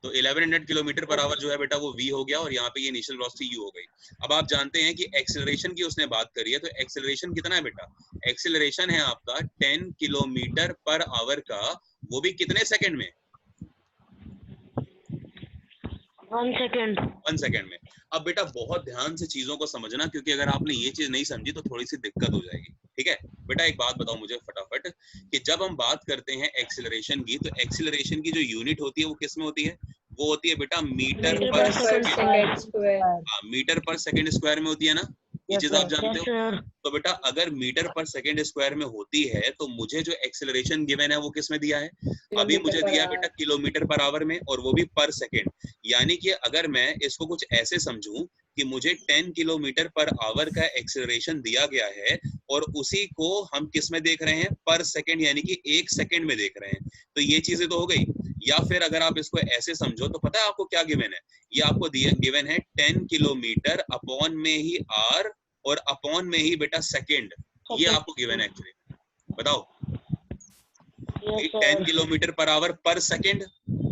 तो 1100 kilometre per hour जो है बेटा वो v हो गया, और यहाँ पे ये इनिशियल वेलोसिटी u हो गई। अब आप जानते हैं कि एक्सेलरेशन की उसने बात करी है, तो एक्सेलरेशन कितना है बेटा? एक्सेलरेशन है आपका 10 किलोमीटर पर आवर का, वो भी कितने सेकंड में? 1 सेकंड। 1 सेकंड में। अब बेटा बहुत ध्यान से चीजों को समझना, क्योंकि अगर आपने ये चीज नहीं समझी तो थोड़ी सी दिक्कत हो जाएगी, ठीक है बेटा? एक बात बताओ मुझे फटाफट, कि जब हम बात करते हैं एक्सेलरेशन की, तो एक्सेलरेशन की जो यूनिट होती है वो किस में होती है? वो होती है बेटा मीटर पर सेकंड स्क्वायर। हाँ, मीटर पर सेकंड स्क्वायर में होती है ना, ये चीज आप जानते हो। सर। तो बेटा अगर मीटर पर सेकंड स्क्वायर में होती है, तो मुझे जो एक्सेलरेशन गिवन है वो किस में दिया है? अभी मुझे दिया है बेटा किलोमीटर पर आवर में, और वो भी पर सेकंड। यानी कि अगर मैं इसको कुछ ऐसे समझूं कि मुझे 10 किलोमीटर पर आवर का एक्सेलरेशन दिया गया है, और उसी को हम किस में देख रहे हैं? पर सेकंड, यानी कि 1 सेकंड में देख रहे हैं। तो ये चीजें तो हो गई। या फिर अगर आप इसको ऐसे समझो, तो पता है आपको क्या गिवन है? ये आपको गिवन है 10 किलोमीटर अपॉन में ही आर, और अपॉन में ही बेटा सेकंड। ये आपको गिवन है एक्चुअली। बताओ, 10 किलोमीटर पर आवर पर सेकंड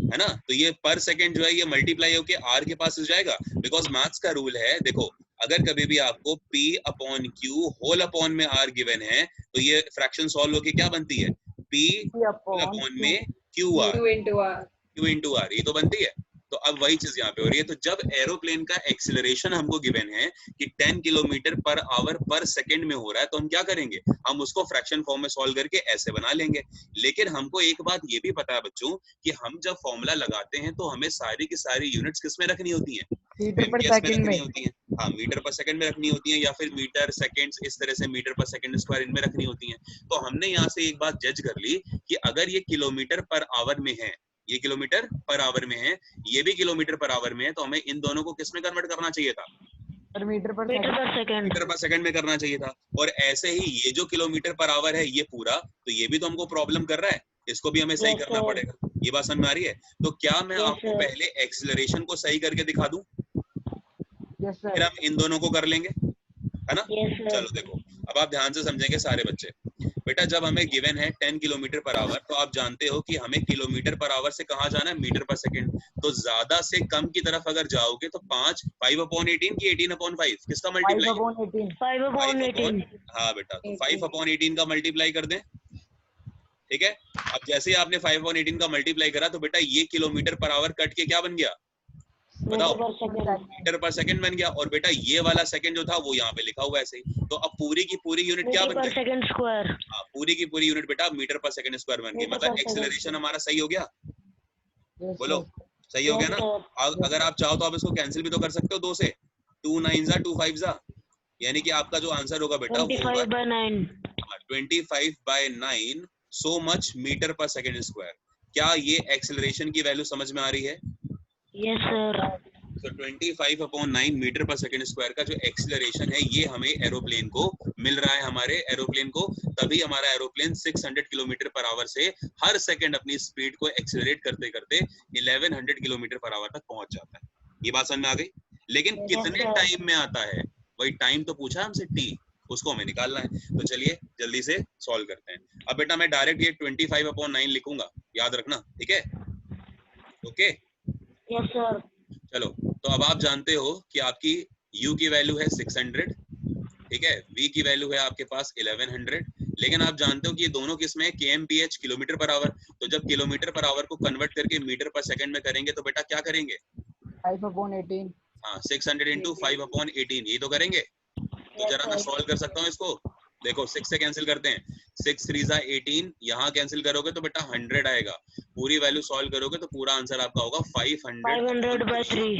है ना, तो ये पर सेकंड जो है ये मल्टीप्लाई होके आर के पास जाएगा, बिकॉज मैथ्स का रूल है। देखो, अगर कभी भी आपको P upon Q whole upon में आर गिवन है, तो ये फ्रैक्शन सॉल्व होके क्या बनती है? P अपॉन में Q R, Q into R, ये तो बनती है। तो अब वही चीज यहाँ पे हो रही है। तो जब एरोप्लेन का एक्सेलरेशन हमको गिवन है कि 10 किलोमीटर पर आवर पर सेकंड में हो रहा है, तो हम क्या करेंगे? हम उसको फ्रैक्शन फॉर्म में सॉल्व करके ऐसे बना लेंगे। लेकिन हमको एक बात ये भी पता है बच्चों, कि हम जब फॉर्मूला लगाते हैं तो हमें सारी की सारी यूनिट्स किस में रखनी होती हैं? मीटर पर MPS में सेकंड रखनी में। होती हैं। हाँ, मीटर पर सेकंड में रखनी होती है, या फिर मीटर सेकंड्स, इस तरह से मीटर पर सेकंड स्क्वायर इनमें रखनी होती हैं। तो हमने यहाँ से एक बात जज कर ली कि अगर ये किलोमीटर पर आवर में है, ये किलोमीटर पर आवर में है, ये भी किलोमीटर पर आवर में है, तो हमें इन दोनों को किस में कन्वर्ट करना चाहिए था? मीटर पर सेकंड। मीटर पर सेकंड में करना चाहिए था। और ऐसे ही ये जो किलोमीटर पर आवर है ये पूरा, तो ये भी तो हमको प्रॉब्लम कर रहा है, इसको भी हमें सही करना पड़ेगा। ये बात समझ में आ रही है? तो क्या मैं आपको पहले एक्सेलरेशन को सही करके दिखा दूं, फिर हम इन दोनों को कर लेंगे, है ना? चलो देखो, अब आप ध्यान से समझेंगे सारे बच्चे। बेटा जब हमें गिवन है 10 किलोमीटर पर आवर, तो आप जानते हो कि हमें किलोमीटर पर आवर से कहाँ जाना है? मीटर पर सेकंड। तो ज्यादा से कम की तरफ अगर जाओगे तो 5/18 की 18/5 किसका मल्टीप्लाई? 5/18। हाँ बेटा, तो 5/18 का मल्टीप्लाई कर दें, ठीक है? अब जैसे ही आपने 5/18 का मल्टीप्लाई करा, तो बेटा ये किलोमीटर पर आवर कट के क्या बन गया? बताओ, मीटर पर सेकंड बन गया। और बेटा ये वाला सेकंड जो था वो यहाँ पे लिखा हुआ है ऐसे ही। तो अब पूरी की पूरी यूनिट क्या बन गई? Second square. हाँ, पूरी की पूरी यूनिट बेटा मीटर पर सेकंड स्क्वायर बन गई। मतलब एक्सेलरेशन हमारा सही हो गया। बोलो, सही हो गया ना? अगर आप चाहो तो आप इसको कैंसिल भी तो कर सकते हो 2 से। 2 9 जा 2 5 जा, यानी कि आपका जो आंसर होगा बेटा वो होगा 25/9 सो मच मीटर पर सेकंड स्क्वायर। क्या ये एक्सेलरेशन की वैल्यू समझ में आ रही है? Yes sir. तो 25/9 मीटर पर सेकंड स्क्वायर का जो एक्सेलरेशन है, ये हमें एरोप्लेन को मिल रहा है। हमारे एरोप्लेन को, तभी हमारा एरोप्लेन 600 किलोमीटर पर आवर से हर सेकंड अपनी स्पीड को एक्सेलरेट करते करते 1100 किलोमीटर पर आवर तक पहुंच जाता है। ये बात समझ में आ गई? लेकिन कितने टाइम में आता है, वही टाइम तो पूछा हमसे, टी, उसको हमें निकालना है। तो चलिए जल्दी से सॉल्व करते हैं। अब बेटा मैं डायरेक्ट ये 25/9 लिखूंगा, याद रखना, ठीक है? Okay, yes sir. चलो, तो अब आप जानते हो कि आपकी u की वैल्यू है 600, ठीक है? v की वैल्यू है आपके पास 1100, लेकिन आप जानते हो कि ये दोनों किसमें है? kmph, kilometre per hour. तो जब किलोमीटर पर आवर को कन्वर्ट करके मीटर पर सेकंड में करेंगे, तो बेटा क्या करेंगे? 5/18। हाँ, 600 × 5/18, ये तो करेंगे। तो जरा मैं सॉल्व कर सकता हूँ इसको। देखो 6 से कैंसिल करते हैं, 6 3 जा 18, यहाँ कैंसिल करोगे तो बेटा 100 आएगा। पूरी वैल्यू सॉल्व करोगे तो पूरा आंसर आपका होगा 500/3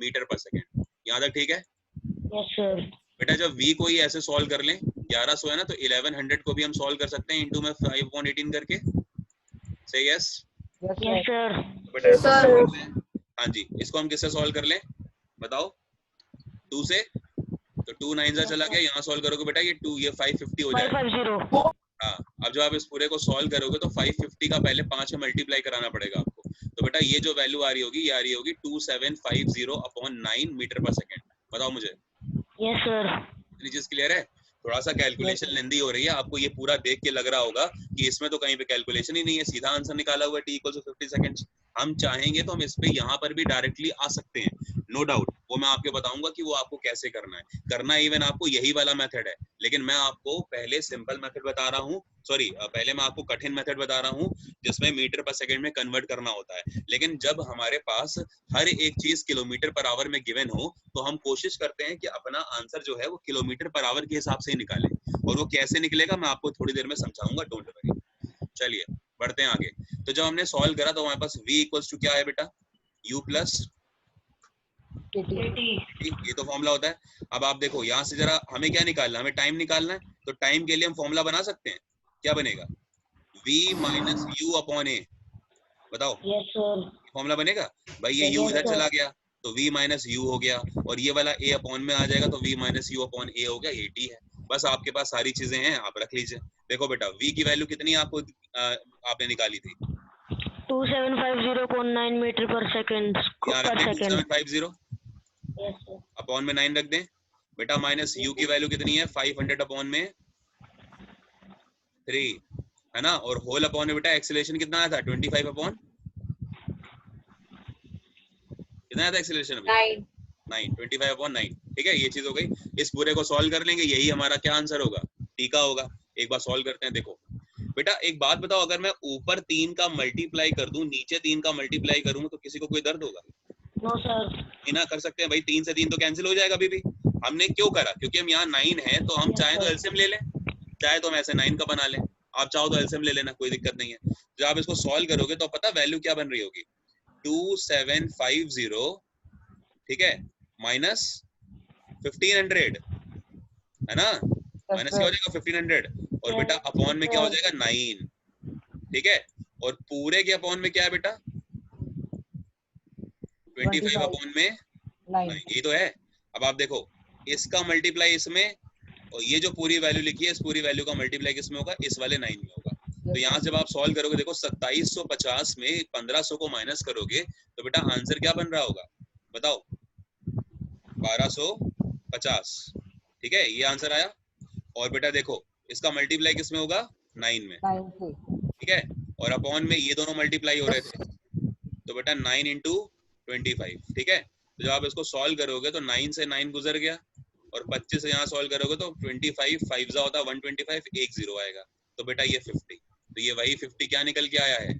मीटर पर सेकंड। यहाँ तक ठीक है? Yes sir. बेटा जब v को ही ऐसे सॉल्व कर लें, 1100 है ना, तो 1100 को भी हम सॉल्व कर सकते हैं इनटू में 5/18 करके। से यस यस सर। बेटा हाँ जी, इसको हम किससे सॉल्व कर लें बताओ? 2 से। तो 2 9 जा चला गया, यहाँ सॉल्व करोगे बेटा ये 2, ये 550 हो जाएगा। 550। हाँ, अब जब आप इस पूरे को सॉल्व करोगे तो 550 का पहले 5 में मल्टीप्लाई कराना पड़ेगा आपको। तो बेटा ये जो वैल्यू आ रही होगी, ये आ रही होगी 2750/9 मीटर पर सेकंड। बताओ मुझे। Yes sir. इतनी चीज क्लियर है? थोड़ा सा कैलकुलेशन लेंदी हो रही है, आपको ये पूरा देख के लग रहा होगा कि इसमें तो कहीं पे कैलकुलेशन ही नहीं है, सीधा आंसर निकाला हुआ है t = 50 सेकंड्स। हम चाहेंगे तो हम इस पे यहाँ पर भी डायरेक्टली आ सकते हैं, नो डाउट। वो मैं आपको बताऊंगा कि वो आपको कैसे करना है। करना इवन आपको यही वाला मेथड है, लेकिन मैं आपको पहले सिंपल मेथड बता रहा हूँ, सॉरी पहले मैं आपको कठिन मेथड बता रहा हूँ जिसमें मीटर पर सेकंड में कन्वर्ट करना होता है। लेकिन जब हमारे पास हर एक चीज किलोमीटर पर आवर में गिवन हो तो हम कोशिश करते हैं कि अपना आंसर जो है वो किलोमीटर पर आवर के हिसाब से ही निकालें, और वो कैसे निकलेगा मैं आपको थोड़ी देर में समझाऊंगा, डोंट वरी। चलिए बढ़ते हैं आगे। तो जब हमने सॉल्व करा तो हमारे पास v इक्वल्स टू क्या है बेटा, u प्लस 80 ये तो फॉर्मूला होता है। अब आप देखो यहाँ से जरा हमें क्या निकालना है, हमें टाइम निकालना है। तो टाइम के लिए हम फॉर्मूला बना सकते हैं, क्या बनेगा, v माइनस यू अपॉन ए, बताओ यस सर, फॉर्मूला बनेगा। भाई ये u यस इधर सर, चला गया तो v माइनस यू हो गया, और ये वाला a अपॉन में आ जाएगा तो v माइनस यू अपॉन ए हो गया, ये t है। बस आपके पास सारी चीजें हैं, आप रख लीजिए। देखो बेटा v की वैल्यू कितनी आपको आपने निकाली थी, 2750.9 मीटर पर सेकंड यहाँ रख पर दें सेकंड। 2750 यस सर, अपॉन में 9 रख दें बेटा। माइनस u की वैल्यू कितनी है, 500 अपॉन में 3 है ना, और होल अपॉन में बेटा एक्सीलरेशन कितना आया था, 25 अपॉन कितना आया था एक्सीलरेशन अभी, 9 25 अपॉन 9। ठीक है, ये चीज हो गई। इस पूरे को सॉल्व कर लेंगे, यही हमारा क्या आंसर होगा, टी का होगा। एक बार सॉल्व करते हैं। देखो बेटा एक बात बताओ, अगर मैं ऊपर 3 का मल्टीप्लाई कर दूं नीचे 3 का मल्टीप्लाई करूं तो किसी को कोई दर्द होगा, नो सर, नहीं ना, कर सकते हैं भाई। 3 से 3 तो कैंसिल हो जाएगा अभी भी। हमने क्यों करा, क्योंकि हम यहाँ 9 है तो हम यस चाहे तो सर, एलसीएम ले लें, चाहे तो हम ऐसे 9 का बना लें, आप चाहो तो एलसीएम ले लेना, कोई दिक्कत नहीं है। जब आप इसको सॉल्व करोगे तो पता वैल्यू क्या बन रही होगी, 2750, ठीक है, माइनस 1500 है ना, माइनस क्या हो जाएगा 1500, और बेटा अपॉन में क्या हो जाएगा 9, ठीक है, और पूरे के अपॉन में क्या है बेटा 25 अपॉन में 9, 9 यही तो है। अब आप देखो इसका मल्टीप्लाई इसमें, और ये जो पूरी वैल्यू लिखी है इस पूरी वैल्यू का मल्टीप्लाई किसमें होगा, इस वाले 9 में होगा। तो यहाँ जब आप सॉल्व करोगे देखो 2750 में 1500 को माइनस करोगे तो बेटा आंसर क्या बन रहा होगा बताओ, 1250, ठीक है, ये आंसर आया। और बेटा देखो इसका मल्टीप्लाई किसमें होगा 9 में, 9 से ठीक है, और अपॉन में ये दोनों मल्टीप्लाई हो रहे थे तो बेटा 9 इंटू 25, ठीक है। तो जब आप इसको सॉल्व करोगे तो 9 से 9 गुजर गया, और 25 से यहाँ सॉल्व करोगे तो 25 5 जा होता 125, एक जीरो आएगा, तो बेटा ये 50, तो ये वही 50 क्या निकल के आया है,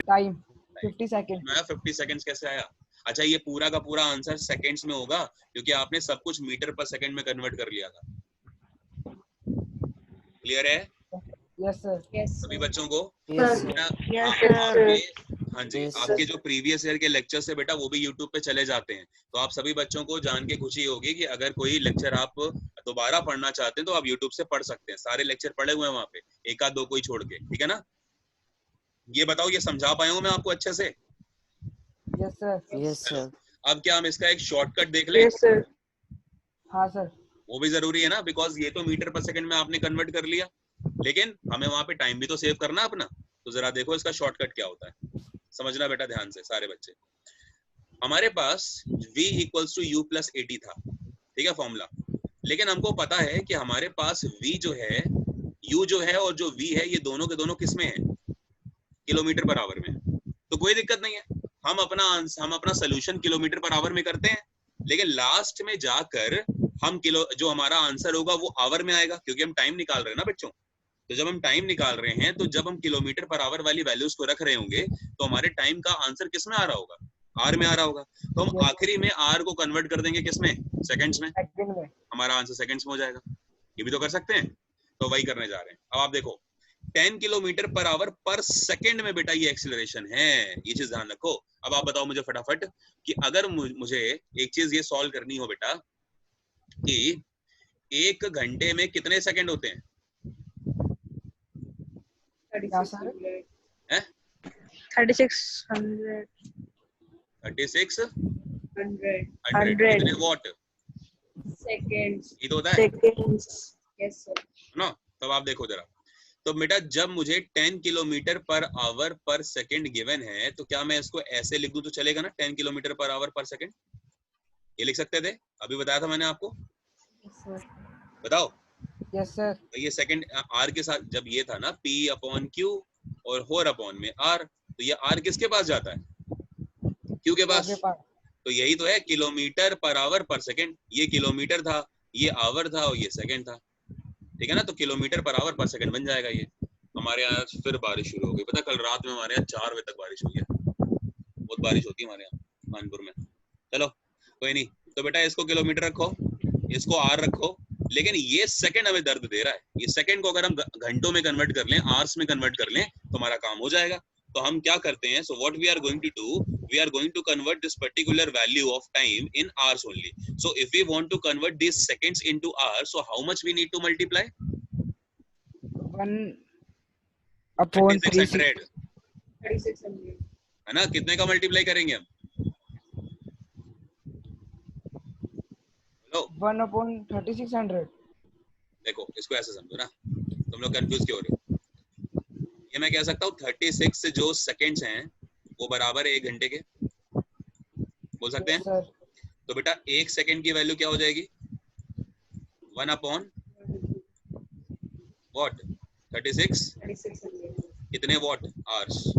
टाइम 50 सेकंड। 50 सेकंड्स कैसे आया। अच्छा ये पूरा का पूरा आंसर सेकंड्स में होगा क्योंकि आपने सब कुछ मीटर पर सेकंड में कन्वर्ट कर लिया था। क्लियर है यस सर, सभी बच्चों को। यस बेटा यस हाँ, सर, हाँ जी, Yes, आपके जो प्रीवियस ईयर के लेक्चर्स है बेटा वो भी यूट्यूब पे चले जाते हैं, तो आप सभी बच्चों को जान के खुशी होगी कि अगर कोई लेक्चर आप दोबारा पढ़ना चाहते हैं तो आप यूट्यूब से पढ़ सकते हैं, सारे लेक्चर पढ़े हुए हैं वहाँ पे, एक आध दो कोई छोड़ के, ठीक है ना। ये बताओ ये समझा पाया हूँ मैं आपको अच्छे से। Yes sir, yes, sir. अब क्या हम इसका एक शॉर्टकट देख लें, हाँ सर, वो भी जरूरी है ना, बिकॉज ये तो मीटर पर सेकंड में आपने कन्वर्ट कर लिया, लेकिन हमें वहां पे टाइम भी तो सेव करना है अपना। तो जरा देखो इसका शॉर्टकट क्या होता है, समझना बेटा ध्यान से सारे बच्चे। हमारे पास v equals to u plus 80 था, ठीक है फॉर्मूला, लेकिन हमको पता है कि हमारे पास v जो है, u जो है और जो v है ये दोनों के दोनों किसमें है, किलोमीटर पर आवर में। तो कोई दिक्कत नहीं है, हम अपना सोल्यूशन किलोमीटर पर आवर में करते हैं, लेकिन लास्ट में जाकर हम किलो जो हमारा आंसर होगा वो आवर में आएगा, क्योंकि हम टाइम निकाल रहे हैं ना बच्चों। तो जब हम टाइम निकाल रहे हैं तो जब हम किलोमीटर पर आवर वाली वैल्यूज को रख रहे होंगे तो हमारे टाइम का आंसर किस में आ रहा होगा, आर में आ रहा होगा। तो हम आखिरी में आर को कन्वर्ट कर देंगे किसमें, सेकंड्स में, सेकंड में। हमारा आंसर सेकंड्स में हो जाएगा। ये भी तो कर सकते हैं, तो वही करने जा रहे हैं। अब आप देखो 10 किलोमीटर पर आवर पर सेकंड में बेटा ये एक्सीलरेशन है, ये चीज ध्यान रखो। अब आप बताओ मुझे फटाफट कि अगर मुझे एक चीज ये सॉल्व करनी हो बेटा कि एक घंटे में कितने सेकंड होते हैं, क्या सर? 3600 3600 कितने वॉट seconds. ये तो होता है Seconds. Yes, sir. ना। तब आप देखो जरा, तो बेटा जब मुझे 10 किलोमीटर पर आवर पर सेकंड गिवन है तो क्या मैं इसको ऐसे लिख दूं तो चलेगा ना, 10 किलोमीटर पर आवर पर सेकंड, ये लिख सकते थे, अभी बताया था मैंने आपको, Yes, sir. यस बताओ। सर, तो ये सेकंड आर के साथ जब ये था ना p अपॉन क्यू और 4 अपॉन में आर, तो ये r किसके पास जाता है? q के पास। आपके पास। तो यही तो है किलोमीटर पर आवर पर सेकंड। ये किलोमीटर था, ये आवर था और ये सेकंड था, ठीक है ना। तो किलोमीटर पर आवर पर सेकंड बन जाएगा ये। हमारे यहाँ फिर बारिश शुरू हो गई, पता कल रात में हमारे यहाँ 4 बजे तक बारिश हुई है। बहुत बारिश होती है हमारे यहाँ कानपुर में। चलो कोई नहीं, तो बेटा इसको किलोमीटर रखो, इसको आर रखो, लेकिन ये सेकंड हमें दर्द दे रहा है। ये सेकंड को अगर हम घंटों में कन्वर्ट कर लें, आवर्स में कन्वर्ट कर लें, तो हमारा काम हो जाएगा। तो हम क्या करते हैं, so what we are going to do, we are going to convert this particular value of time in hours only. So if we want to convert this seconds into hours, so how much we need to multiply? 1/3600 3600 है ना। कितने का multiply करेंगे हम? 1/3600। देखो इसको ऐसे समझो ना, तुम लोग कंफ्यूज क्यों हो रहे हो? ये मैं कह सकता हूँ 36 जो सेकंड्स हैं वो बराबर है 1 घंटे के, बोल सकते हैं। सर तो बेटा 1 सेकंड की वैल्यू क्या हो जाएगी? 1 अपॉन व्हाट? 36 कितने वॉट? आवर्स,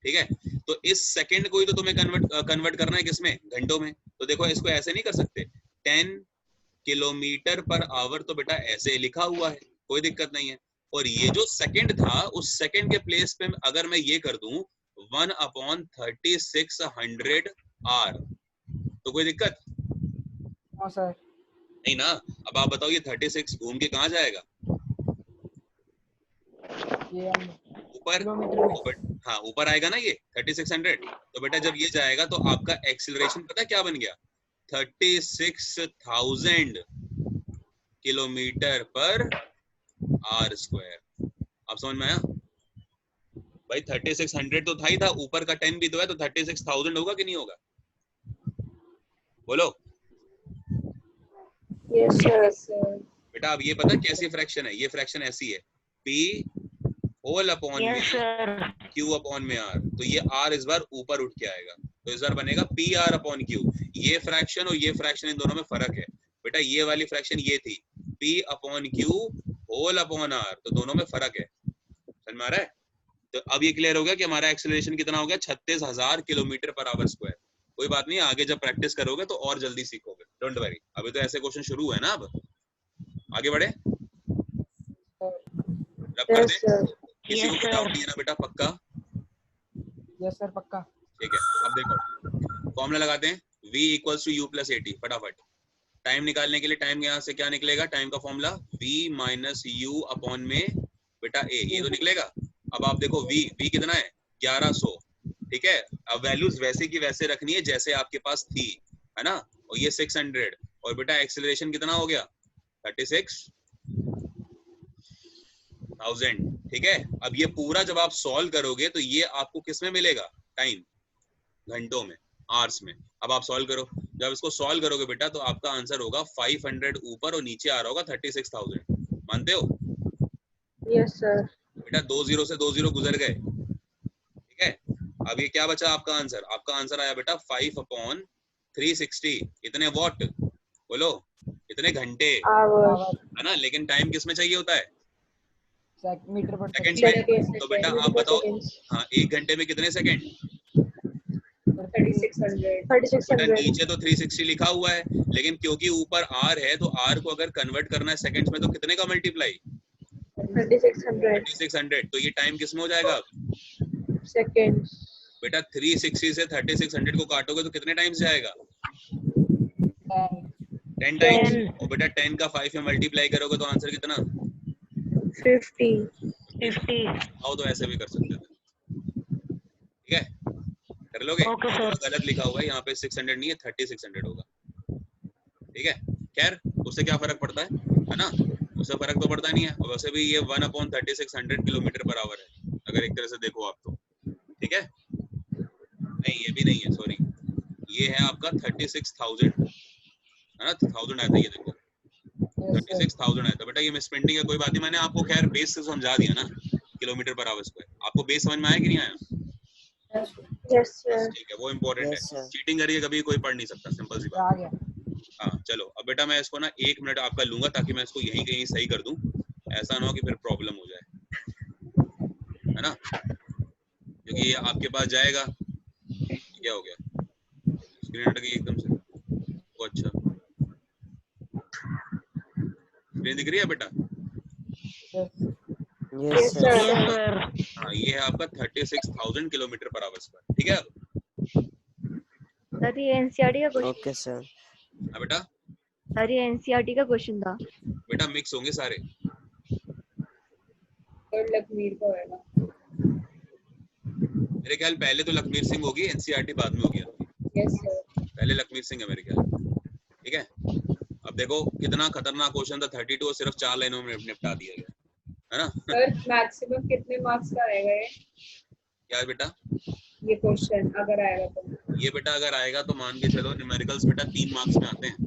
ठीक है। तो इस सेकंड को ही तो तुम्हें कन्वर्ट करना है किसमें? घंटों में। तो देखो इसको ऐसे नहीं कर सकते, 10 किलोमीटर पर आवर तो बेटा ऐसे लिखा हुआ है, कोई दिक्कत नहीं है। और ये जो सेकंड था, उस सेकंड के प्लेस पे अगर मैं ये कर दूं 1/3600 आर, तो कोई दिक्कत हाँ सर। नहीं ना। अब आप बताओ ये 36 घूम के कहाँ जाएगा? ये ऊपर। किलोमीटर में। हाँ ऊपर आएगा ना ये 3600। तो बेटा जब ये जाएगा तो आपका एक्सीलरेशन पता है क्या बन गया? 36,000 किलोमीटर पर आर स्क्वायर। आप समझ में आया भाई? 3600 तो था ही था, ऊपर का 10 भी तो है, तो 36,000 होगा कि नहीं होगा? बोलो Yes, sir. बेटा। अब ये पता है कैसी फ्रैक्शन है? ये फ्रैक्शन ऐसी है, p होल अपॉन यस में सर। q अपॉन में r। तो ये r इस बार ऊपर उठ के आएगा, तो इस बार बनेगा pr अपॉन q। ये फ्रैक्शन और ये फ्रैक्शन, इन दोनों में फर्क है बेटा। ये वाली फ्रैक्शन ये थी p upon q whole upon r, तो दोनों में फर्क है। समझ में आ रहा है? तो अब ये क्लियर हो गया कि हमारा एक्सेलरेशन कितना हो गया? 36,000 किलोमीटर पर आवर स्क्वायर। कोई बात नहीं, आगे जब प्रैक्टिस करोगे तो और जल्दी सीखोगे, डोंट वरी। अभी तो ऐसे क्वेश्चन शुरू है ना, अब आगे बढ़े। रब कर Yes, दे। sir. किसी को Yes, कोई डाउट sir. नहीं है ना बेटा? पक्का? यस सर पक्का। ठीक है। अब देखो फॉर्मूला लगाते हैं, v equals to u plus 80। फटाफट टाइम निकालने के लिए, टाइम यहाँ से क्या निकलेगा? टाइम का formula v minus u upon में बेटा a, ये तो निकलेगा। अब आप देखो v कितना है? 1100, ठीक है। अब वैल्यूज वैसे की वैसे रखनी है जैसे आपके पास थी, है ना। और ये 600, और बेटा एक्सेलरेशन कितना हो गया? 36,000, ठीक है। अब ये पूरा जब आप सॉल्व करोगे तो ये आपको किस में मिलेगा? टाइम, घंटों में, आवर्स में। अब आप सॉल्व करो, जब इसको सॉल्व करोगे बेटा तो आपका आंसर होगा 500 ऊपर और नीचे आ रहा होगा 36,000। मानते हो? Yes, sir. बेटा 2 0 से 2 0 गुजर गए, ठीक है। अब ये क्या बचा आपका आंसर? आपका आंसर आया बेटा 5/360। इतने वॉट? बोलो इतने घंटे, Hours. है ना। लेकिन टाइम किस में चाहिए होता है? मीटर पर सेकंड्स सेकंड। में। तो बेटा आप बताओ, हाँ 1 घंटे में कितने सेकंड? 3600. बेटा 3600. नीचे तो 360 लिखा हुआ है, लेकिन क्योंकि ऊपर r है तो r को अगर कन्वर्ट करना है सेकंड्स में, तो कितने का मल्टीप्लाई? 3600 3600। तो ये टाइम किस में हो जाएगा? seconds. बेटा 360 से 3600 को काटोगे तो कितने टाइम्स जाएगा? 10 टाइम्स। 10. और बेटा 10 का 5 में मल्टीप्लाई करोगे तो आंसर कितना? 50. 50. आओ तो ऐसे भी कर सकते थे, ठीक है। कर लोगे? Okay, sir. गलत लिखा हुआ है यहाँ पे, 600 नहीं है, 3600 होगा, ठीक है। खैर उससे क्या फर्क पड़ता है ना? उससे फर्क तो पड़ता नहीं है। और वैसे भी ये 1/3600 किलोमीटर पर आवर है, अगर एक तरह से देखो आप तो, ठीक है। नहीं ये भी नहीं है, सॉरी, ये है आपका 36,000, है ना। 1000 आया था, ये देखो 36,000 आया था बेटा। ये मिसप्रिंटिंग है, कोई बात नहीं। मैंने आपको खैर बेस से समझा दिया ना, किलोमीटर पर आवर स्क्वायर। आपको बेस समझ में आया कि नहीं आया? Yes, sir. ठीक है, वो इम्पोर्टेंट Yes, है। sir. चीटिंग करके कभी कोई पढ़ नहीं सकता, सिंपल सी आ बात। गया। हाँ चलो, अब बेटा मैं इसको ना 1 मिनट आपका लूंगा ताकि मैं इसको यहीं कहीं सही कर दूं, ऐसा ना हो कि फिर प्रॉब्लम हो जाए, है ना। क्योंकि ये आपके पास जाएगा। क्या हो गया, स्क्रीन अटक गई एकदम से। वो अच्छा, स्क्रीन दिख रही है बेटा? Yes, sir. Yes, sir. हाँ, ये है आपका 36,000 किलोमीटर पर आवर्स पर, ठीक है? सर ये एनसीईआरटी का क्वेश्चन। Okay sir. हाँ बेटा, सर ये एनसीईआरटी का क्वेश्चन था। बेटा मिक्स होंगे सारे। और लखमीर का होएगा। मेरे ख्याल पहले तो लखमीर सिंह होगी, एनसीईआरटी बाद में होगी। Yes, sir. पहले लखमीर सिंह है मेरे ख्याल, ठीक है? अब देखो कितना खतरनाक क्वेश्चन था, 32 और सिर्फ 4 लाइनों में निपटा दिया गया, है ना? सर मैक्सिमम कितने मार्क्स का आएगा ये? क्या बेटा? ये क्वेश्चन अगर आएगा तो? ये बेटा अगर आएगा तो मान के चलो न्यूमेरिकल्स बेटा 3 मार्क्स में आते हैं,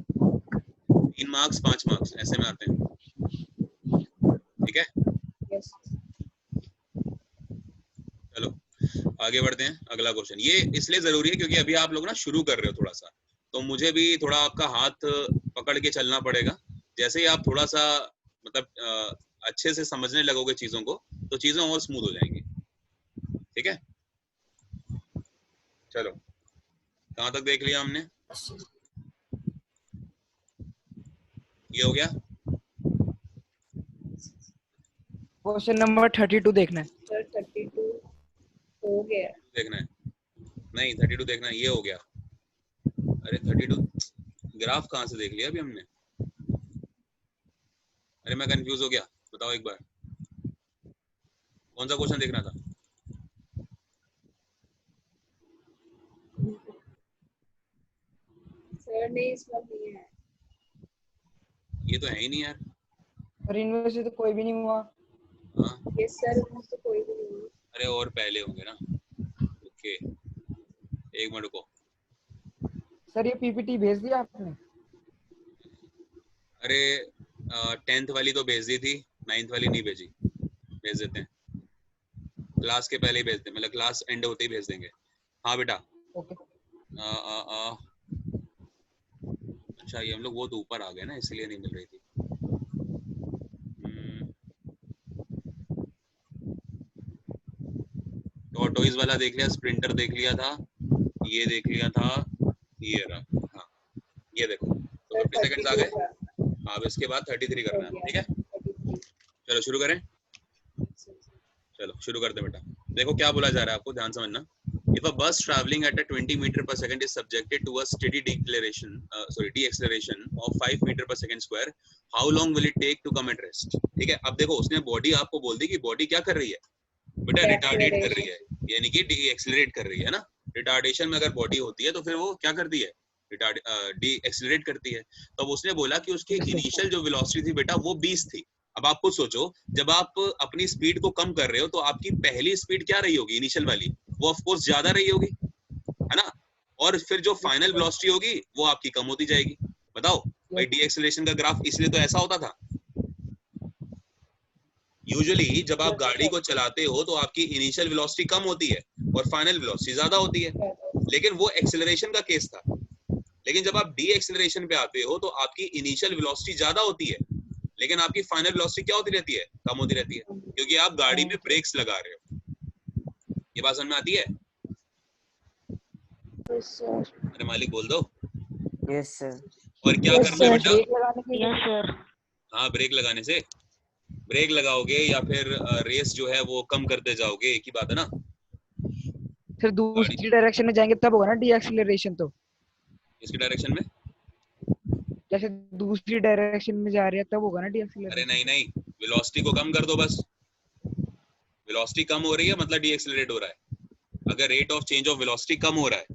3 मार्क्स 5 मार्क्स ऐसे में आते हैं, ठीक है? Yes. चलो आगे बढ़ते हैं। अगला क्वेश्चन ये इसलिए जरूरी है क्योंकि अभी आप लोग ना शुरू कर रहे हो थोड़ा सा, तो मुझे भी थोड़ा आपका हाथ पकड़ के चलना पड़ेगा। जैसे ही आप थोड़ा सा मतलब अच्छे से समझने लगोगे चीजों को, तो चीजें और स्मूथ हो जाएंगी, ठीक है? चलो कहाँ तक देख लिया हमने? ये हो गया। क्वेश्चन नंबर 32 देखना है। सर 32 हो गया। देखना है नहीं, 32 देखना है। ये हो गया। अरे 32 ग्राफ कहाँ से देख लिया अभी हमने? अरे मैं कंफ्यूज हो गया, बताओ एक बार कौन सा क्वेश्चन देखना था? सर नहीं, इसमें नहीं है। ये तो है ही नहीं यार। और इनमें से तो कोई भी नहीं हुआ। हाँ Yes, सर इसमें तो कोई भी नहीं है। अरे और पहले होंगे ना। ओके एक मिनट को। सर ये पीपीटी भेज दिया आपने? अरे 10th वाली तो भेज दी थी, 9th वाली नहीं भेजी। भेज देते हैं, क्लास के पहले ही भेजते हैं, मतलब क्लास एंड होते ही भेज देंगे। हाँ बेटा। ओके। अच्छा ये हम लोग वो तो ऊपर आ गए ना, इसलिए नहीं मिल रही थी। टॉर्टोइज वाला देख लिया, स्प्रिंटर देख लिया था, ये देख लिया था, ये रहा। हाँ ये देखो तो 50 सेकंड्स आ गए। अब इसके बाद 33 करना है, ठीक है? चलो शुरू करें। चलो शुरू करते हैं बेटा। देखो क्या बोला जा रहा है, आपको ध्यान समझना। If a bus traveling at a 20 meter per second is subjected to a steady deceleration of 5 meter per second square, how long will it take to come at rest? ठीक है, अब देखो उसने बॉडी आपको बोल दी कि बॉडी क्या कर रही है बेटा, रिटार्डेट कर रही है, यानी कि डी एक्सेलरेट कर रही है ना। रिटार्डेशन में अगर बॉडी होती है तो फिर वो क्या करती है, डी एक्सेलरेट करती है। तो अब उसने बोला कि उसकी इनिशियल जो वेलोसिटी थी बेटा वो 20 थी। अब आप खुद सोचो, जब आप अपनी स्पीड को कम कर रहे हो तो आपकी पहली स्पीड क्या रही होगी, इनिशियल वाली, वो ऑफ कोर्स ज्यादा रही होगी, है ना? और फिर जो फाइनल वेलोसिटी होगी वो आपकी कम होती जाएगी। बताओ भाई, डी एक्सेलरेशन का ग्राफ इसलिए तो ऐसा होता था। यूजुअली जब आप गाड़ी को चलाते हो तो आपकी इनिशियल वेलोसिटी कम होती है और फाइनल वेलोसिटी ज्यादा होती है, लेकिन वो एक्सेलरेशन का केस था। लेकिन जब आप डी एक्सेलरेशन पे आते हो तो आपकी इनिशियल वेलोसिटी ज्यादा होती है, लेकिन आपकी फाइनल वेलोसिटी क्या होती रहती है, कम होती रहती है, क्योंकि आप गाड़ी में ब्रेक्स लगा रहे हो। ये बात समझ में आती है? Yes, sir. अरे मालिक बोल दो। Yes sir. और क्या Yes, करना है sir. बेटा? ब्रेक लगाने के लिए Yes, sir. हाँ ब्रेक लगाने से, ब्रेक लगाओगे या फिर रेस जो है वो कम करते जाओगे, एक ही बात है ना। फिर दूसरी डायरेक्शन में जाएंगे तब होगा ना डी एक्सीलरेशन। तो इसकी डायरेक्शन में, जैसे दूसरी डायरेक्शन में जा रहे हैं तब होगा ना डी एक्सीलरेशन। अरे नहीं नहीं, वेलोसिटी को कम कर दो बस। वेलोसिटी कम हो रही है मतलब डी एक्सेलरेट हो रहा है। अगर rate of change of velocity कम हो रहा है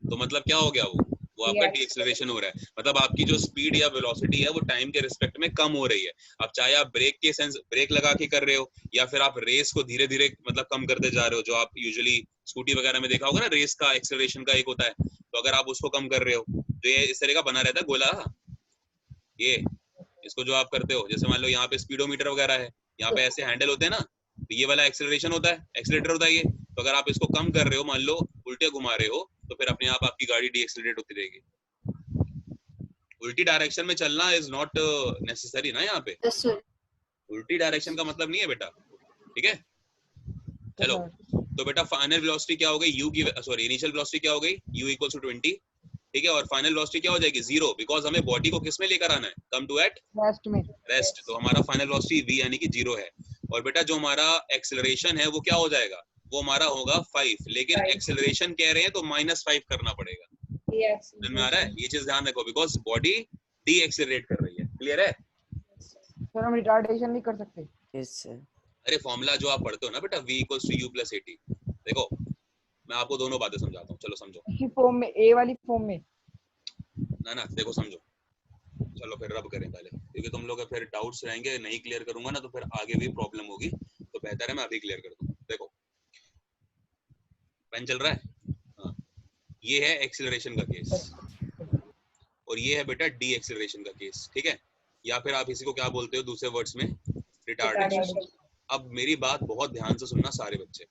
तो मतलब क्या हो गया, वो आपका डी एक्सेलरेशन हो रहा है। मतलब आपकी जो स्पीड या वेलोसिटी है वो टाइम के रिस्पेक्ट में कम हो रही है। अब चाहे आप ब्रेक लगा के कर रहे हो या फिर आप रेस को धीरे धीरे मतलब कम करते जा रहे हो, जो आप यूजुअली स्कूटी वगैरह में देखा होगा ना, रेस का एक्सेलरेशन का एक होता है, तो अगर आप उसको कम कर रहे हो तो ये इस तरह का बना रहता है गोला। ये इसको जो आप करते हो, जैसे मान लो यहाँ पे स्पीडोमीटर वगैरह है, यहाँ पे ऐसे हैंडल होते हैं ना, तो ये वाला एक्सेलरेशन होता है, एक्सेलेरेटर होता है ये। तो अगर आप इसको कम कर रहे हो, मान लो उल्टे घुमा रहे हो, तो फिर अपने आप आपकी गाड़ी डी एक्सेलरेट होती रहेगी। उल्टी डायरेक्शन में चलना इज नॉट नेसेसरी ना यहाँ पे। Yes, sir. उल्टी डायरेक्शन का मतलब नहीं है बेटा, ठीक है? चलो तो बेटा फाइनल वेलोसिटी क्या हो गई, u की सॉरी इनिशियल वेलोसिटी क्या हो गई, u इक्वल्स टू 20, ठीक है, और फाइनल वेलोसिटी क्या हो जाएगी 0, बिकॉज हमें बॉडी को किस में लेकर आना है, कम टू एट रेस्ट में। रेस्ट। तो हमारा फाइनल वेलोसिटी v यानी कि 0 है। और बेटा जो हमारा एक्सेलरेशन है वो क्या हो जाएगा, वो हमारा होगा 5, लेकिन 5 एक्सेलरेशन कह रहे हैं तो -5 करना पड़ेगा। ये समझ में आ रहा है, ये चीज ध्यान रखो, बिकॉज बॉडी डी एक्सेलरेट कर रही है। क्लियर है? सर हम रिटार्डेशन नहीं कर सकते। Yes sir. अरे फॉर्मूला जो आप पढ़ते हो ना बेटा, v equals to u plus at, देखो मैं आपको दोनों बातें समझाता हूँ, चलो समझो इसी फॉर्म में, ए वाली फॉर्म में। ना, देखो समझो, चलो फिर रब करें पहले, क्योंकि तुम लोग फिर डाउट्स रहेंगे, नहीं क्लियर करूंगा ना तो फिर आगे भी प्रॉब्लम होगी, तो बेहतर है मैं अभी क्लियर कर दूं। देखो पेन चल रहा है, हाँ, ये है एक्सेलरेशन का केस और ये है बेटा डी एक्सेलरेशन का केस, ठीक है, या फिर आप इसी को क्या बोलते हो दूसरे वर्ड्स में, रिटार्डेशन। अब मेरी बात बहुत ध्यान से सुनना सारे बच्चे,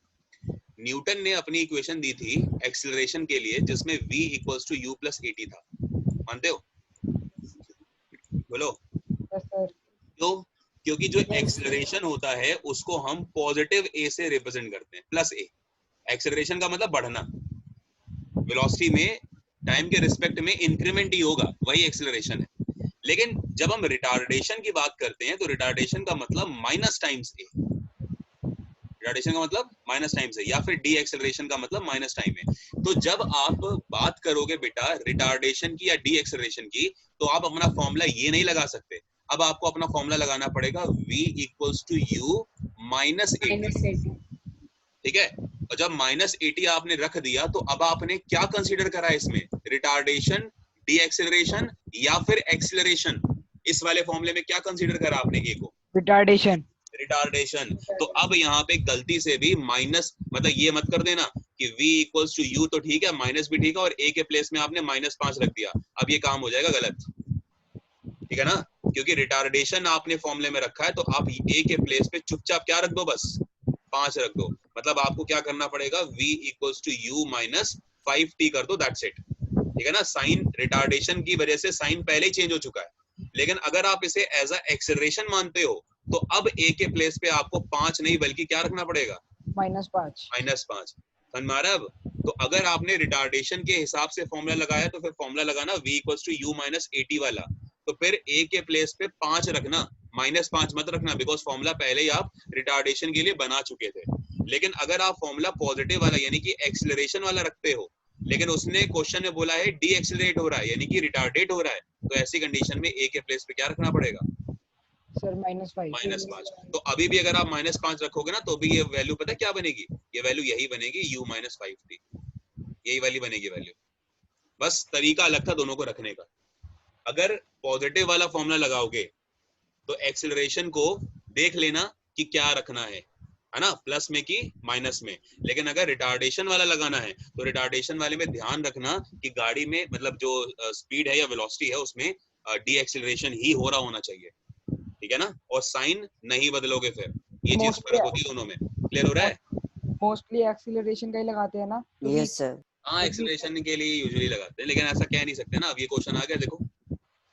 न्यूटन ने अपनी इक्वेशन दी थी एक्सेलरेशन के लिए जिसमें v equals to u plus at था, मानते हो? बोलो। Yes sir. तो क्योंकि जो एक्सेलरेशन होता है उसको हम पॉजिटिव a से रिप्रेजेंट करते हैं, प्लस a। एक्सेलरेशन का मतलब बढ़ना, वेलोसिटी में टाइम के रिस्पेक्ट में इंक्रीमेंट ही होगा, वही एक्सेलरेशन है। लेकिन जब हम रिटार्डेशन की बात करते हैं तो रिटार्डेशन का मतलब माइनस टाइम्स a, रिटार्डेशन का मतलब माइनस टाइम्स है, या फिर डी एक्सेलरेशन का मतलब माइनस टाइम है। तो जब आप बात करोगे बेटा रिटार्डेशन की या डी एक्सेलरेशन की, तो आप अपना फॉर्मूला ये नहीं लगा सकते, अब आपको अपना फॉर्मूला लगाना पड़ेगा v equals to u minus 80, ठीक है। और जब माइनस 80 आपने रख दिया तो अब आपने क्या कंसीडर करा इसमें, रिटार्डेशन, डी एक्सेलरेशन या फिर एक्सेलरेशन। इस वाले फॉर्मूले में क्या कंसीडर करा आपने, ए को, रिटार्डेशन। रिटार्डेशन। तो अब यहाँ पे गलती से भी माइनस, मतलब ये मत कर देना कि v इक्वल्स टू u तो ठीक है, माइनस भी ठीक है, और a के प्लेस में आपने -5 रख दिया, अब ये काम हो जाएगा गलत, ठीक है ना, क्योंकि रिटार्डेशन आपने फॉर्मूले में रखा है, तो आप a के प्लेस पे चुपचाप क्या रख दो, बस 5 रख दो। मतलब आपको क्या करना पड़ेगा, v equals to u minus 5t कर दो, दैट्स इट, ठीक है ना। साइन रिटार्डेशन की वजह से साइन पहले ही चेंज हो चुका है, लेकिन अगर आप इसे एज अ एक्सेलरेशन मानते हो तो अब a के प्लेस पे आपको 5 नहीं बल्कि क्या रखना पड़ेगा, -5। -5। समझ में आ रहा है अब? तो अगर आपने रिटार्डेशन के हिसाब से फॉर्मूला लगाया तो फिर फॉर्मूला लगाना v equals to u minus 80 वाला, तो फिर a के प्लेस पे 5 रखना, -5 मत रखना, बिकॉज फॉर्मूला पहले ही आप रिटार्डेशन के लिए बना चुके थे। लेकिन अगर आप फॉर्मूला पॉजिटिव वाला यानी कि एक्सेलरेशन वाला रखते हो, लेकिन उसने क्वेश्चन में बोला है डी एक्सेलरेट हो रहा है यानी कि रिटार्डेट हो रहा है, तो ऐसी कंडीशन में a के प्लेस पे क्या रखना पड़ेगा, सर -5। -5। तो अभी भी अगर आप -5 रखोगे ना तो भी ये वैल्यू पता है क्या बनेगी, ये वैल्यू यही बनेगी, u माइनस 5t, यही वाली बनेगी वैल्यू, बस तरीका अलग था दोनों को रखने का। अगर पॉजिटिव वाला फॉर्मूला लगाओगे तो एक्सेलरेशन को देख लेना कि क्या रखना है ना, प्लस में कि माइनस में। लेकिन अगर रिटार्डेशन वाला लगाना है तो रिटार्डेशन वाले में ध्यान रखना कि गाड़ी में मतलब जो स्पीड है या वेलोसिटी है उसमें डी एक्सेलरेशन ही हो रहा होना चाहिए, ठीक है ना, और साइन नहीं बदलोगे, फिर ये चीज फर्क होती है दोनों में। क्लियर हो रहा है? मोस्टली एक्सीलरेशन का ही लगाते हैं ना। Yes sir. हाँ एक्सेलरेशन के लिए यूजुअली लगाते हैं, लेकिन ऐसा कह नहीं सकते ना। अब ये क्वेश्चन आ गया, देखो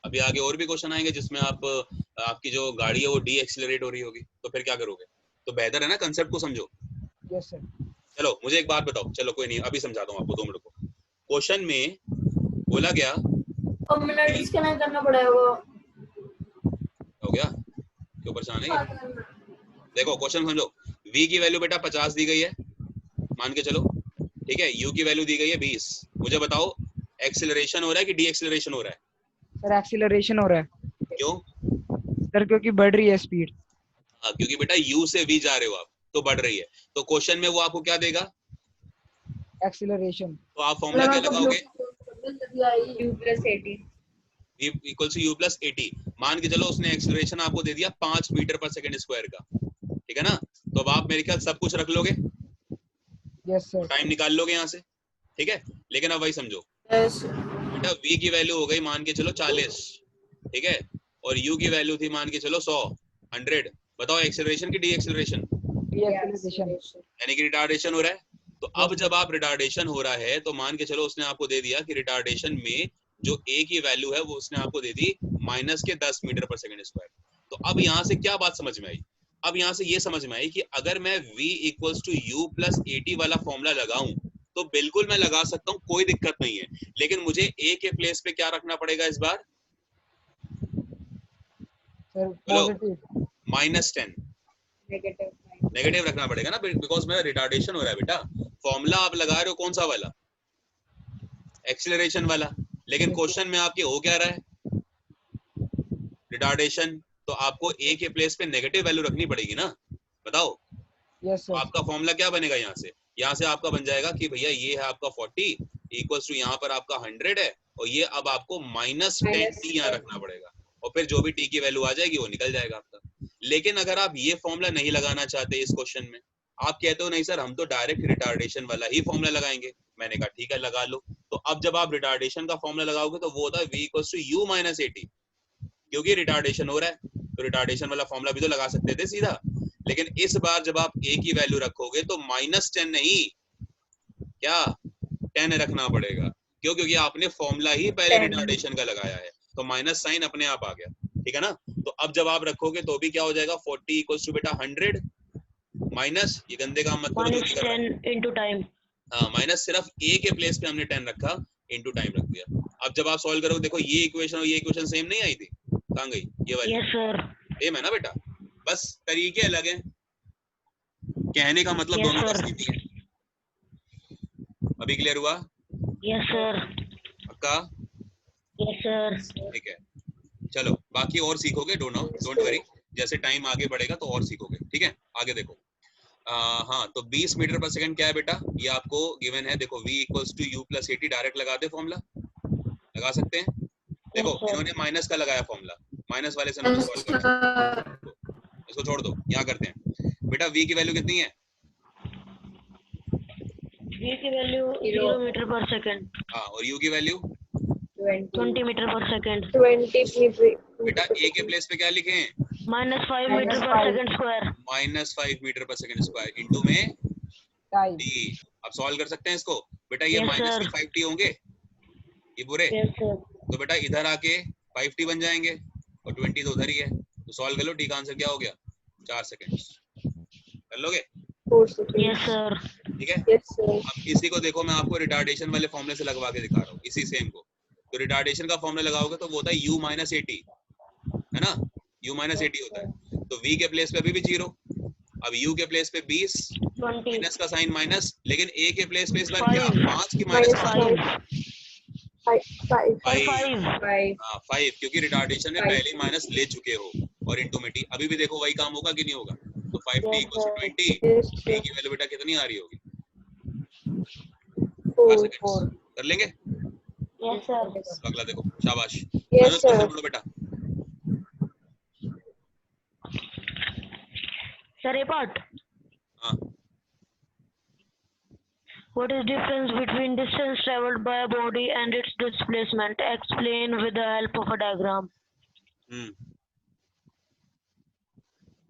अभी आगे और भी क्वेश्चन आएंगे जिसमें आपकी जो गाड़ी है वो डी एक्सेलरेट हो रही होगी, तो फिर क्या करोगे? तो बेहतर है ना कंसेप्ट को समझो। Yes sir. चलो मुझे एक बात बताओ, चलो कोई नहीं अभी समझाता हूँ आपको, 2 मिनट को। क्वेश्चन में बोला गया, अब मैंने डिस्कनेक्ट करना पड़ेगा। हो गया, क्यों परेशान है? देखो क्वेश्चन समझो, v की वैल्यू बेटा 50 दी गई है, मान के चलो, ठीक है, u की वैल्यू दी गई है 20। मुझे बताओ एक्सेलरेशन हो रहा है कि डी एक्सेलरेशन हो रहा है? सर एक्सीलरेशन हो रहा है। क्यों? सर क्योंकि बढ़ रही है स्पीड। हाँ क्योंकि बेटा u से v जा रहे हो आप, तो बढ़ रही है। तो क्वेश्चन में वो आपको क्या देगा? एक्सीलरेशन। तो आप फॉर्मूला क्या लगाओगे? u plus 80, v equals to u plus 80। मान के चलो उसने एक्सेलरेशन आपको दे दिया 5 मीटर पर सेकंड स्क्वायर का, ठीक है ना, तो अब आप मेरे ख्याल सब कुछ रख लोगे, यस सर। टाइम निकाल लोगे यहाँ से, ठीक है। लेकिन अब वही समझो बेटा, v की वैल्यू हो गई मान के चलो 40, ठीक है, और u की वैल्यू थी मान के चलो 100। बताओ एक्सेलरेशन की डी एक्सेलरेशन? एक्सीलरेशन। यानी कि रिटार्डेशन हो रहा है। तो अब जब आप रिटार्डेशन हो रहा है तो मान के चलो उसने आपको दे दिया कि रिटार्डेशन में जो a की वैल्यू है वो उसने आपको दे दी -10 मीटर पर सेकंड स्क्वायर। तो अब यहाँ से क्या बात समझ में आई अब यहाँ से ये समझ में आई कि अगर मैं v equals to u plus AT वाला फॉर्मूला लगाऊं तो बिल्कुल मैं लगा सकता हूँ, कोई दिक्कत नहीं है, लेकिन मुझे a के प्लेस पे क्या रखना पड़ेगा इस बार? सर बोलो। पॉजिटिव -10 नेगेटिव नेगेटिव रखना पड़ेगा ना, बिकॉज मेरा रिटार्डेशन हो रहा है बेटा। फॉर्मूला आप लगा रहे हो कौन सा वाला? एक्सीलरेशन वाला, लेकिन क्वेश्चन में आपके हो क्या रहा है? रिटार्डेशन। तो आपको a के प्लेस पे नेगेटिव वैल्यू रखनी पड़ेगी ना, बताओ। यस तो सर आपका फॉर्मूला क्या बनेगा यहाँ से? यहाँ से आपका बन जाएगा कि भैया ये है आपका 40 इक्वल्स टू यहाँ पर आपका 100 है, और ये अब आपको -10t यहाँ रखना पड़ेगा, और फिर जो भी t की वैल्यू आ जाएगी वो निकल जाएगा आपका। लेकिन अगर आप ये फॉर्मूला नहीं लगाना चाहते इस क्वेश्चन में, आप कहते हो नहीं सर हम तो डायरेक्ट रिटार्डेशन वाला ही फॉर्मूला लगाएंगे, मैंने कहा ठीक है लगा लो। तो अब जब आप रिटार्डेशन का फॉर्मूला लगाओगे तो वो होता है v equals to u minus AT, क्योंकि रिटार्डेशन हो रहा है तो रिटार्डेशन वाला फॉर्मूला भी तो लगा सकते थे सीधा। लेकिन इस बार जब आप a की वैल्यू रखोगे तो -10 नहीं, क्या 10 रखना पड़ेगा। क्यों? क्योंकि आपने फॉर्मूला ही पहले 10 रिटार्डेशन का लगाया है, तो माइनस साइन अपने आप आ गया, ठीक है ना। तो अब जब आप रखोगे तो भी क्या हो जाएगा? 40 इक्वल्स टू बेटा 100 माइनस, ये गंदे काम मत करो जो भी कर रहा है। -10 into time. हाँ, माइनस सिर्फ a के प्लेस पे हमने 10 रखा, इनटू टाइम रख दिया। अब जब आप सॉल्व करोगे देखो ये इक्वेशन और ये इक्वेशन सेम नहीं आई थी, कहाँ गई ये वाली? Yes sir. सेम है ना बेटा, बस तरीके अलग हैं, कहने का मतलब Yes, दोनों का sir. सेम ही है। अभी क्लियर हुआ? Yes sir. पक्का? Yes sir. ठीक है, चलो बाकी और सीखोगे, डोंट वरी, जैसे टाइम आगे बढ़ेगा तो और सीखोगे, ठीक है। आगे देखो, हाँ तो 20 मीटर पर सेकंड क्या है बेटा? ये आपको गिवन है, देखो v equals to u plus AT, direct लगा दे फॉर्मूला, लगा सकते हैं। देखो sir. इन्होंने माइनस का लगाया फॉर्मूला, माइनस वाले से नंबर सॉल्व करो, इसको छोड़ दो, यहाँ करते हैं। बेटा v की वैल्यू कितनी है? V की वैल्यू 0 मीटर पर सेकंड, हाँ, और u की वैल्यू 20 मीटर पर सेकंड, 20 बेटा a के प्लेस पे क्या लिखे हैं? -5 मीटर पर सेकंड स्क्वायर, -5 मीटर पर सेकंड स्क्वायर, इंटू में टाइम t। अब सॉल्व कर सकते हैं इसको बेटा, ये Yes, माइनस sir. के 5t होंगे ये पूरे, Yes sir. तो बेटा इधर आके 5t बन जाएंगे और 20 तो उधर ही है, तो सॉल्व कर लो। t का आंसर क्या हो गया? 4 सेकंड, कर लोगे? 4 seconds. Yes sir. ठीक है। Yes sir. अब इसी को देखो, मैं आपको रिटार्डेशन वाले फॉर्मूले से लगवा के दिखा रहा हूँ, इसी सेम को। तो रिटार्डेशन का फॉर्मूला लगाओगे तो वो होता है u माइनस AT, है ना, u माइनस AT होता है। तो v के प्लेस पे अभी भी 0, अब u के प्लेस पे 20, 20. माइनस का साइन माइनस, लेकिन a के प्लेस पे इस बार 5. क्या? 5 की माइनस -5. 5, 5. हाँ 5, क्योंकि रिटार्डेशन में 5. पहले माइनस ले चुके हो, और इंटू में t। अभी भी देखो वही काम होगा कि नहीं होगा? तो 5t Yes, equals to 20, Yes t sir. की वैल्यू बेटा कितनी आ रही होगी? 4. 4 सेकंड्स, कर लेंगे? Yes sir. अगला देखो, शाबाश। Yes अनुज sir. क्वेश्चन बोलो बेटा। Sir, a part. हाँ, What is difference between distance traveled by a body and its displacement? Explain with the help of a diagram.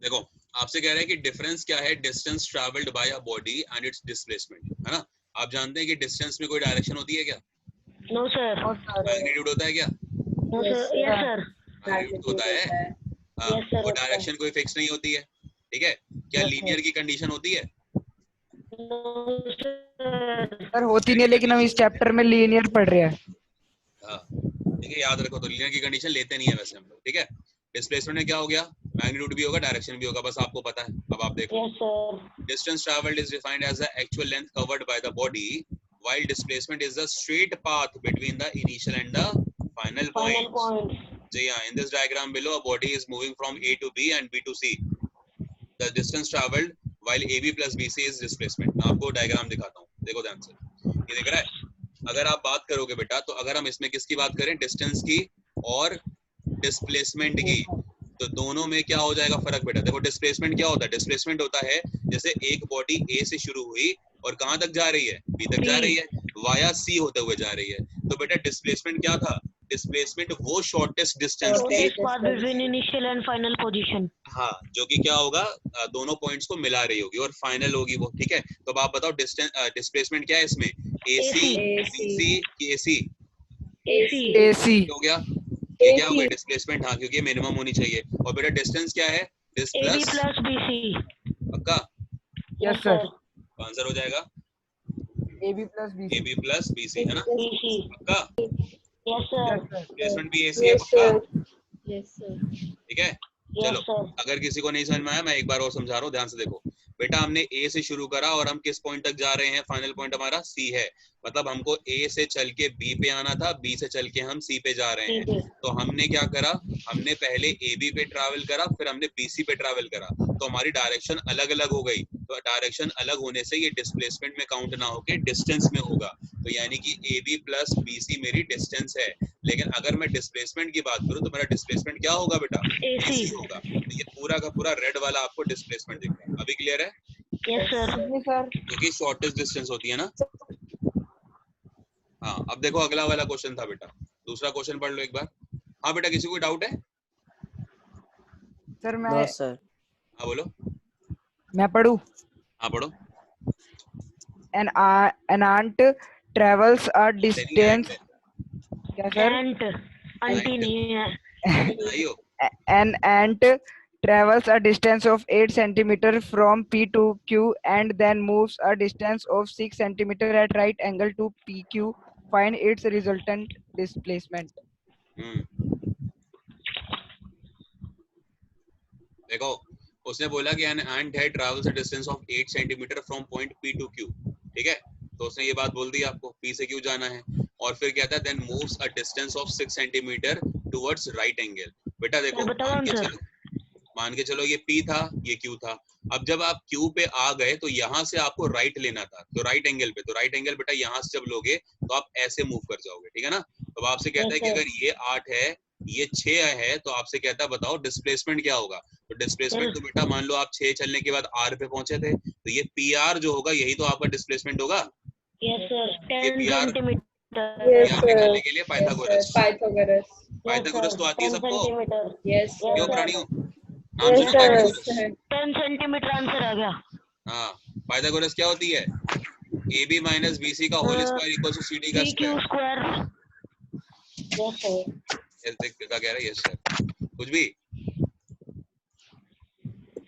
देखो आपसे कह रहे हैं कि डिफरेंस क्या है distance travelled bye a body and it's displacement, है ना। आप जानते हैं कि डिस्टेंस में कोई डायरेक्शन होती है क्या? No sir. मैग्नीट्यूड होता है क्या? No sir. Yes sir. Magnitude होता है, हाँ, Yes, sir, और होता है। डायरेक्शन कोई फिक्स नहीं होती है, ठीक है। क्या Yes, sir. लीनियर की कंडीशन होती है? No sir. सर होती नहीं, लेकिन हम इस चैप्टर में लीनियर पढ़ रहे हैं। हाँ, ठीक है, याद रखो। तो लीनियर की कंडीशन लेते नहीं है वैसे हम लोग, ठीक है। डिस्प्लेसमेंट में क्या हो गया? मैग्नीट्यूड भी होगा, डायरेक्शन भी होगा, बस आपको पता है। अब आप देखो, Yes sir. distance traveled is defined as the actual length covered by the body, while displacement is the straight path between the initial and the final Final point. point. So yeah, in this diagram below, a body is moving from A to B and B to C. The distance traveled while AB plus BC is displacement. मैं आपको diagram दिखाता हूँ, देखो ध्यान से, ये दिख रहा है। अगर आप बात करोगे बेटा, तो अगर हम इसमें किसकी बात करें, डिस्टेंस की और डिस्प्लेसमेंट की, तो दोनों में क्या हो जाएगा फर्क बेटा? देखो डिस्प्लेसमेंट क्या होता है? डिस्प्लेसमेंट होता है जैसे एक बॉडी A से शुरू हुई और कहां तक जा रही है? B तक जा रही है, वाया C होते हुए जा रही है। तो बेटा डिस्प्लेसमेंट क्या था? डिस्प्लेसमेंट वो शॉर्टेस्ट डिस्टेंस थी, Shortest path between initial and final position. हाँ, जो कि क्या होगा, दोनों पॉइंट्स को मिला रही होगी और फाइनल होगी वो, ठीक है। तो अब आप बताओ डिस्प्लेसमेंट क्या है इसमें? AC, BC की AC AC. AC हो गया, ये क्या हो गया? डिस्प्लेसमेंट, हाँ, क्योंकि मिनिमम होनी चाहिए। और बेटा डिस्टेंस क्या है? This AB plus plus BC. पक्का यस सर, आंसर हो जाएगा AB plus BC। AB plus BC है ना BC. पक्का Yes sir. Yes sir, displacement भी AC है Yes, पक्का sir. Yes, sir. ठीक है Yes चलो sir. अगर किसी को नहीं समझ में आया मैं एक बार और समझा रहा हूँ ध्यान से देखो बेटा हमने A से शुरू करा और हम किस पॉइंट तक जा रहे हैं फाइनल पॉइंट हमारा C है मतलब हमको A से चल के B पे आना था B से चल के हम C पे जा रहे हैं तो हमने क्या करा हमने पहले AB पे ट्रैवल करा फिर हमने BC पे ट्रैवल करा तो हमारी डायरेक्शन अलग अलग हो गई तो डायरेक्शन अलग होने से ये डिस्प्लेसमेंट में काउंट ना होके डिस्टेंस में होगा तो यानी कि AB प्लस BC मेरी डिस्टेंस है लेकिन अगर मैं डिस्प्लेसमेंट की बात करूं तो मेरा डिस्प्लेसमेंट क्या होगा बेटा AC. AC होगा तो ये पूरा का पूरा रेड वाला आपको डिस्प्लेसमेंट दिख रहा है अभी क्लियर है Yes sir. जी सर। क्योंकि शॉर्टेस्ट डिस्टेंस होती है ना हाँ अब देखो अगला वाला क्वेश्चन था बेटा दूसरा क्वेश्चन पढ़ लो एक बार हाँ बेटा किसी को डाउट है सर नो सर। हाँ बोलो मैं पढ़ूं। हाँ पढ़ो An ant travels a distance। क्या सर? Ant. Auntie नहीं है. आइयो An ant travels a distance of 8 centimeter from P to Q and then moves a distance of 6 centimeter at right angle to PQ. Find its resultant displacement. देखो उसने बोला कि an ant है travels a distance of 8 centimeter from point P to Q ठीक है तो उसने ये बात बोल दी आपको P से Q जाना है और फिर क्या था then moves a distance of 6 centimeter towards right angle बेटा देखो मान के चलो ये P था ये Q था अब जब आप Q पे आ गए तो यहाँ से आपको राइट लेना था तो राइट एंगल पे तो राइट एंगल बेटा यहाँ से जब लोगे तो आप ऐसे मूव कर जाओगे ठीक है ना तो आपसे कहता है कि अगर ये 8 है ये 6 है तो आपसे कहता है बताओ डिस्प्लेसमेंट क्या होगा तो डिस्प्लेसमेंट तो बेटा मान लो आप 6 चलने के बाद R पे पहुंचे थे तो ये PR जो होगा यही तो आपका डिस्प्लेसमेंट होगा Yes sir. ये 10 PR centimeter. Yes, PR sir. निकालने के लिए Yes, Pythagoras sir. Pythagoras. Pythagoras तो आती है 10 सबको centimeter. Yes, sir. क्यों sir. प्राणियों नाम Yes, सुना sir. पाइथागोरस 10 centimeter आंसर आ गया. हाँ पाइथागोरस क्या होती है AB माइनस BC का whole square equal to CD का PQ square square. Yes sir. Yes देख क्या कह रहा है यस सर कुछ भी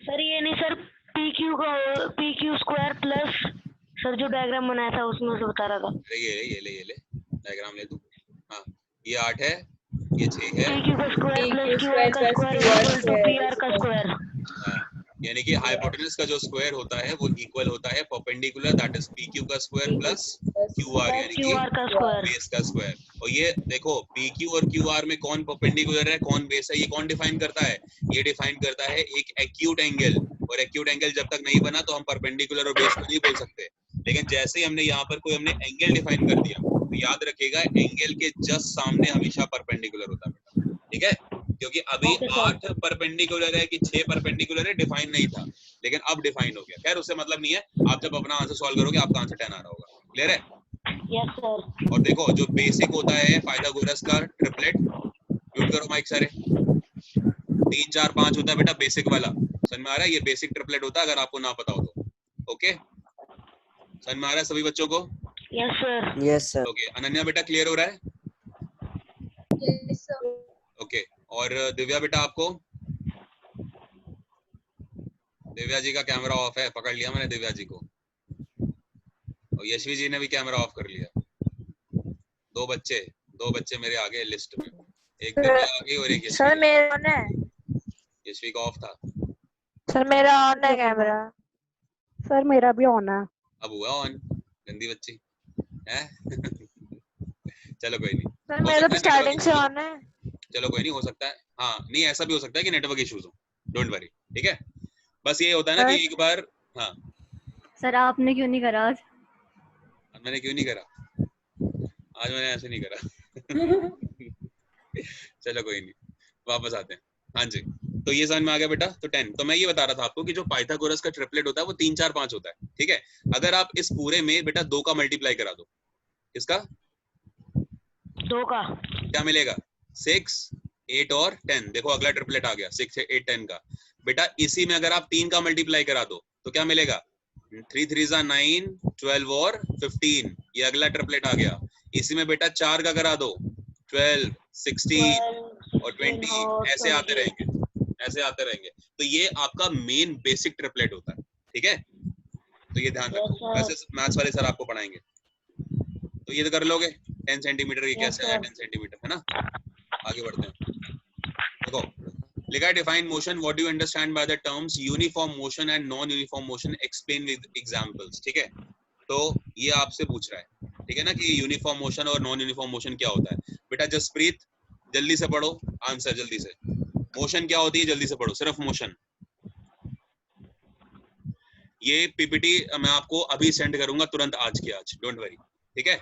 सर ये नहीं sir PQ square plus sir जो डायग्राम बनाया था उसमें से बता रहा था. ये ले डायग्राम ले तू हाँ ये 8 है ये 6 है PQ का स्क्वायर प्लस PQ QR का plus square QR equal to PR का स्क्वायर. हाँ, यानी कि हाइपोटेनस का जो स्क्वायर होता है वो इक्वल होता है परपेंडिकुलर दैट इज PQ का स्क्वायर प्लस QR यानी कि QR का स्क्वायर. बेस का स्क्वायर और ये देखो PQ और QR में कौन परपेंडिकुलर है कौन बेस है ये कौन डिफाइन करता है ये डिफाइन करता है एक एक्यूट एंगल और एक्यूट एंगल जब तक नहीं बना तो हम परपेंडिकुलर और बेस को नहीं बोल सकते लेकिन जैसे ही हमने यहाँ पर कोई हमने एंगल डिफाइन कर दिया तो याद रखिएगा एंगल के जस्ट सामने हमेशा परपेंडिकुलर होता है ठीक है क्योंकि अभी 8 परपेंडिकुलर है कि 6 परपेंडिकुलर है डिफाइन नहीं था लेकिन अब डिफाइन हो गया खैर उससे मतलब नहीं है आप जब अपना आंसर सॉल्व करोगे आपका आंसर 10 आ रहा होगा क्लियर है यस सर. और देखो जो बेसिक होता है पाइथागोरस का ट्रिपलेट म्यूट करो माइक सारे 3 4 5 होता है बेटा बेसिक वाला समझ में आ रहा है ये बेसिक ट्रिपलेट होता है अगर आपको ना पता हो तो ओके समझ में आ रहा है सभी बच्चों को yes sir. Yes sir. Okay Ananya बेटा क्लियर हो रहा है Yes, sir. ओके और दिव्या बेटा आपको दिव्या जी का कैमरा ऑफ है पकड़ लिया मैंने दिव्या जी को और यशवी जी ने भी कैमरा ऑफ कर लिया दो बच्चे मेरे आगे लिस्ट में एक दिव्या आ गई और एक यशवी सर मेरा ऑन है यशवी का ऑफ था सर मेरा ऑन है कैमरा सर मेरा भी ऑन है अब हुआ ऑन गंदी बच्ची है चलो कोई नहीं सर मेरा तो स्टार्टिंग से ऑन है चलो कोई नहीं हो सकता है हाँ नहीं ऐसा भी हो सकता है कि नेटवर्क इश्यूज हो डोंट वरी ठीक है बस ये होता है ना कि एक बार हाँ सर आपने क्यों नहीं करा आज मैंने क्यों नहीं करा आज मैंने ऐसे नहीं करा चलो कोई नहीं वापस आते हैं हाँ जी तो ये समझ में आ गया बेटा तो 10 तो मैं ये बता रहा था आपको कि जो पाइथागोरस का ट्रिपलेट होता है वो 3 4 5 होता है ठीक है अगर आप इस पूरे में बेटा 2 का मल्टीप्लाई करा दो इसका 2 का क्या मिलेगा 6 8 और 10 देखो अगला ट्रिपलेट आ गया 6 8 10 का बेटा इसी में अगर आप 3 का मल्टीप्लाई करा दो तो क्या मिलेगा 3 3 9 12 और 15 ये अगला ट्रिपलेट आ गया इसी में बेटा 4 का करा दो 12 16 और 20 ऐसे आते रहेंगे तो ये आपका मेन बेसिक ट्रिपलेट होता है, ठीक है? तो ये ध्यान रखो, वैसे मैथ्स वाले सर आपको पढ़ाएंगे। तो ये तो कर लोगे 10 सेंटीमीटर, ये कैसे है 10 सेंटीमीटर, है ना? आगे बढ़ते हैं। देखो लिखा है define motion, what do you understand by the terms uniform motion and non uniform motion, explain with examples, ठीक है? तो ये आपसे पूछ रहा है, ठीक है ना, कि यूनिफॉर्म मोशन और नॉन यूनिफॉर्म मोशन क्या होता है। बेटा जसप्रीत जल्दी से पढ़ो आंसर, जल्दी से। मोशन क्या होती है, जल्दी से पढ़ो, सिर्फ मोशन। ये पीपीटी मैं आपको अभी सेंड करूंगा तुरंत, आज के आज, डोंट वरी, ठीक है?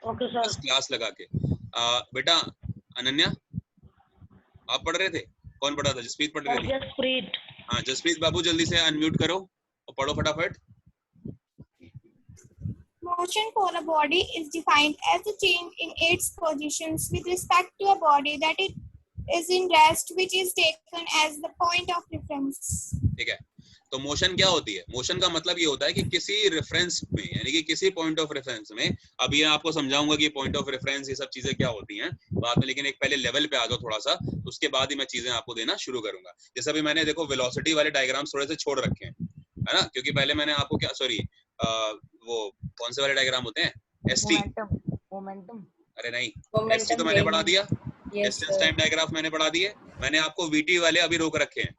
Okay sir. बस क्लास लगा के। बेटा अनन्या आप पढ़ रहे थे, कौन पढ़ा था? जसप्रीत पढ़ रही थी। जसप्रीत। हाँ जसप्रीत बाबू जल्दी से अनम्यूट करो और पढ़ो फटाफट। Motion for a body is defined as a change in its positions with respect to a body that it is in rest, which is taken as the point of reference. ठीक है, तो motion क्या होती है? Motion का मतलब ये होता है कि किसी रेफरेंस में, यानी कि किसी पॉइंट ऑफ रेफरेंस में, अब ये आपको समझाऊंगा कि पॉइंट ऑफ रेफरेंस ये सब चीजें क्या होती हैं बाद में, लेकिन एक पहले लेवल पे आ जाओ थोड़ा सा, उसके बाद ही मैं चीजें आपको देना शुरू करूंगा। जैसे अभी मैंने देखो वेलोसिटी वाले डायग्राम्स थोड़े से छोड़ रखे हैं, है ना, क्योंकि पहले मैंने आपको क्या, सॉरी वो कौन से वाले डायग्राम होते हैं, एसटी, मोमेंटम, अरे नहीं एसटी तो मैंने पढ़ा दिया, डिस्टेंस टाइम डायग्राफ मैंने पढ़ा दिए। मैंने आपको वीटी वाले अभी रोक रखे हैं,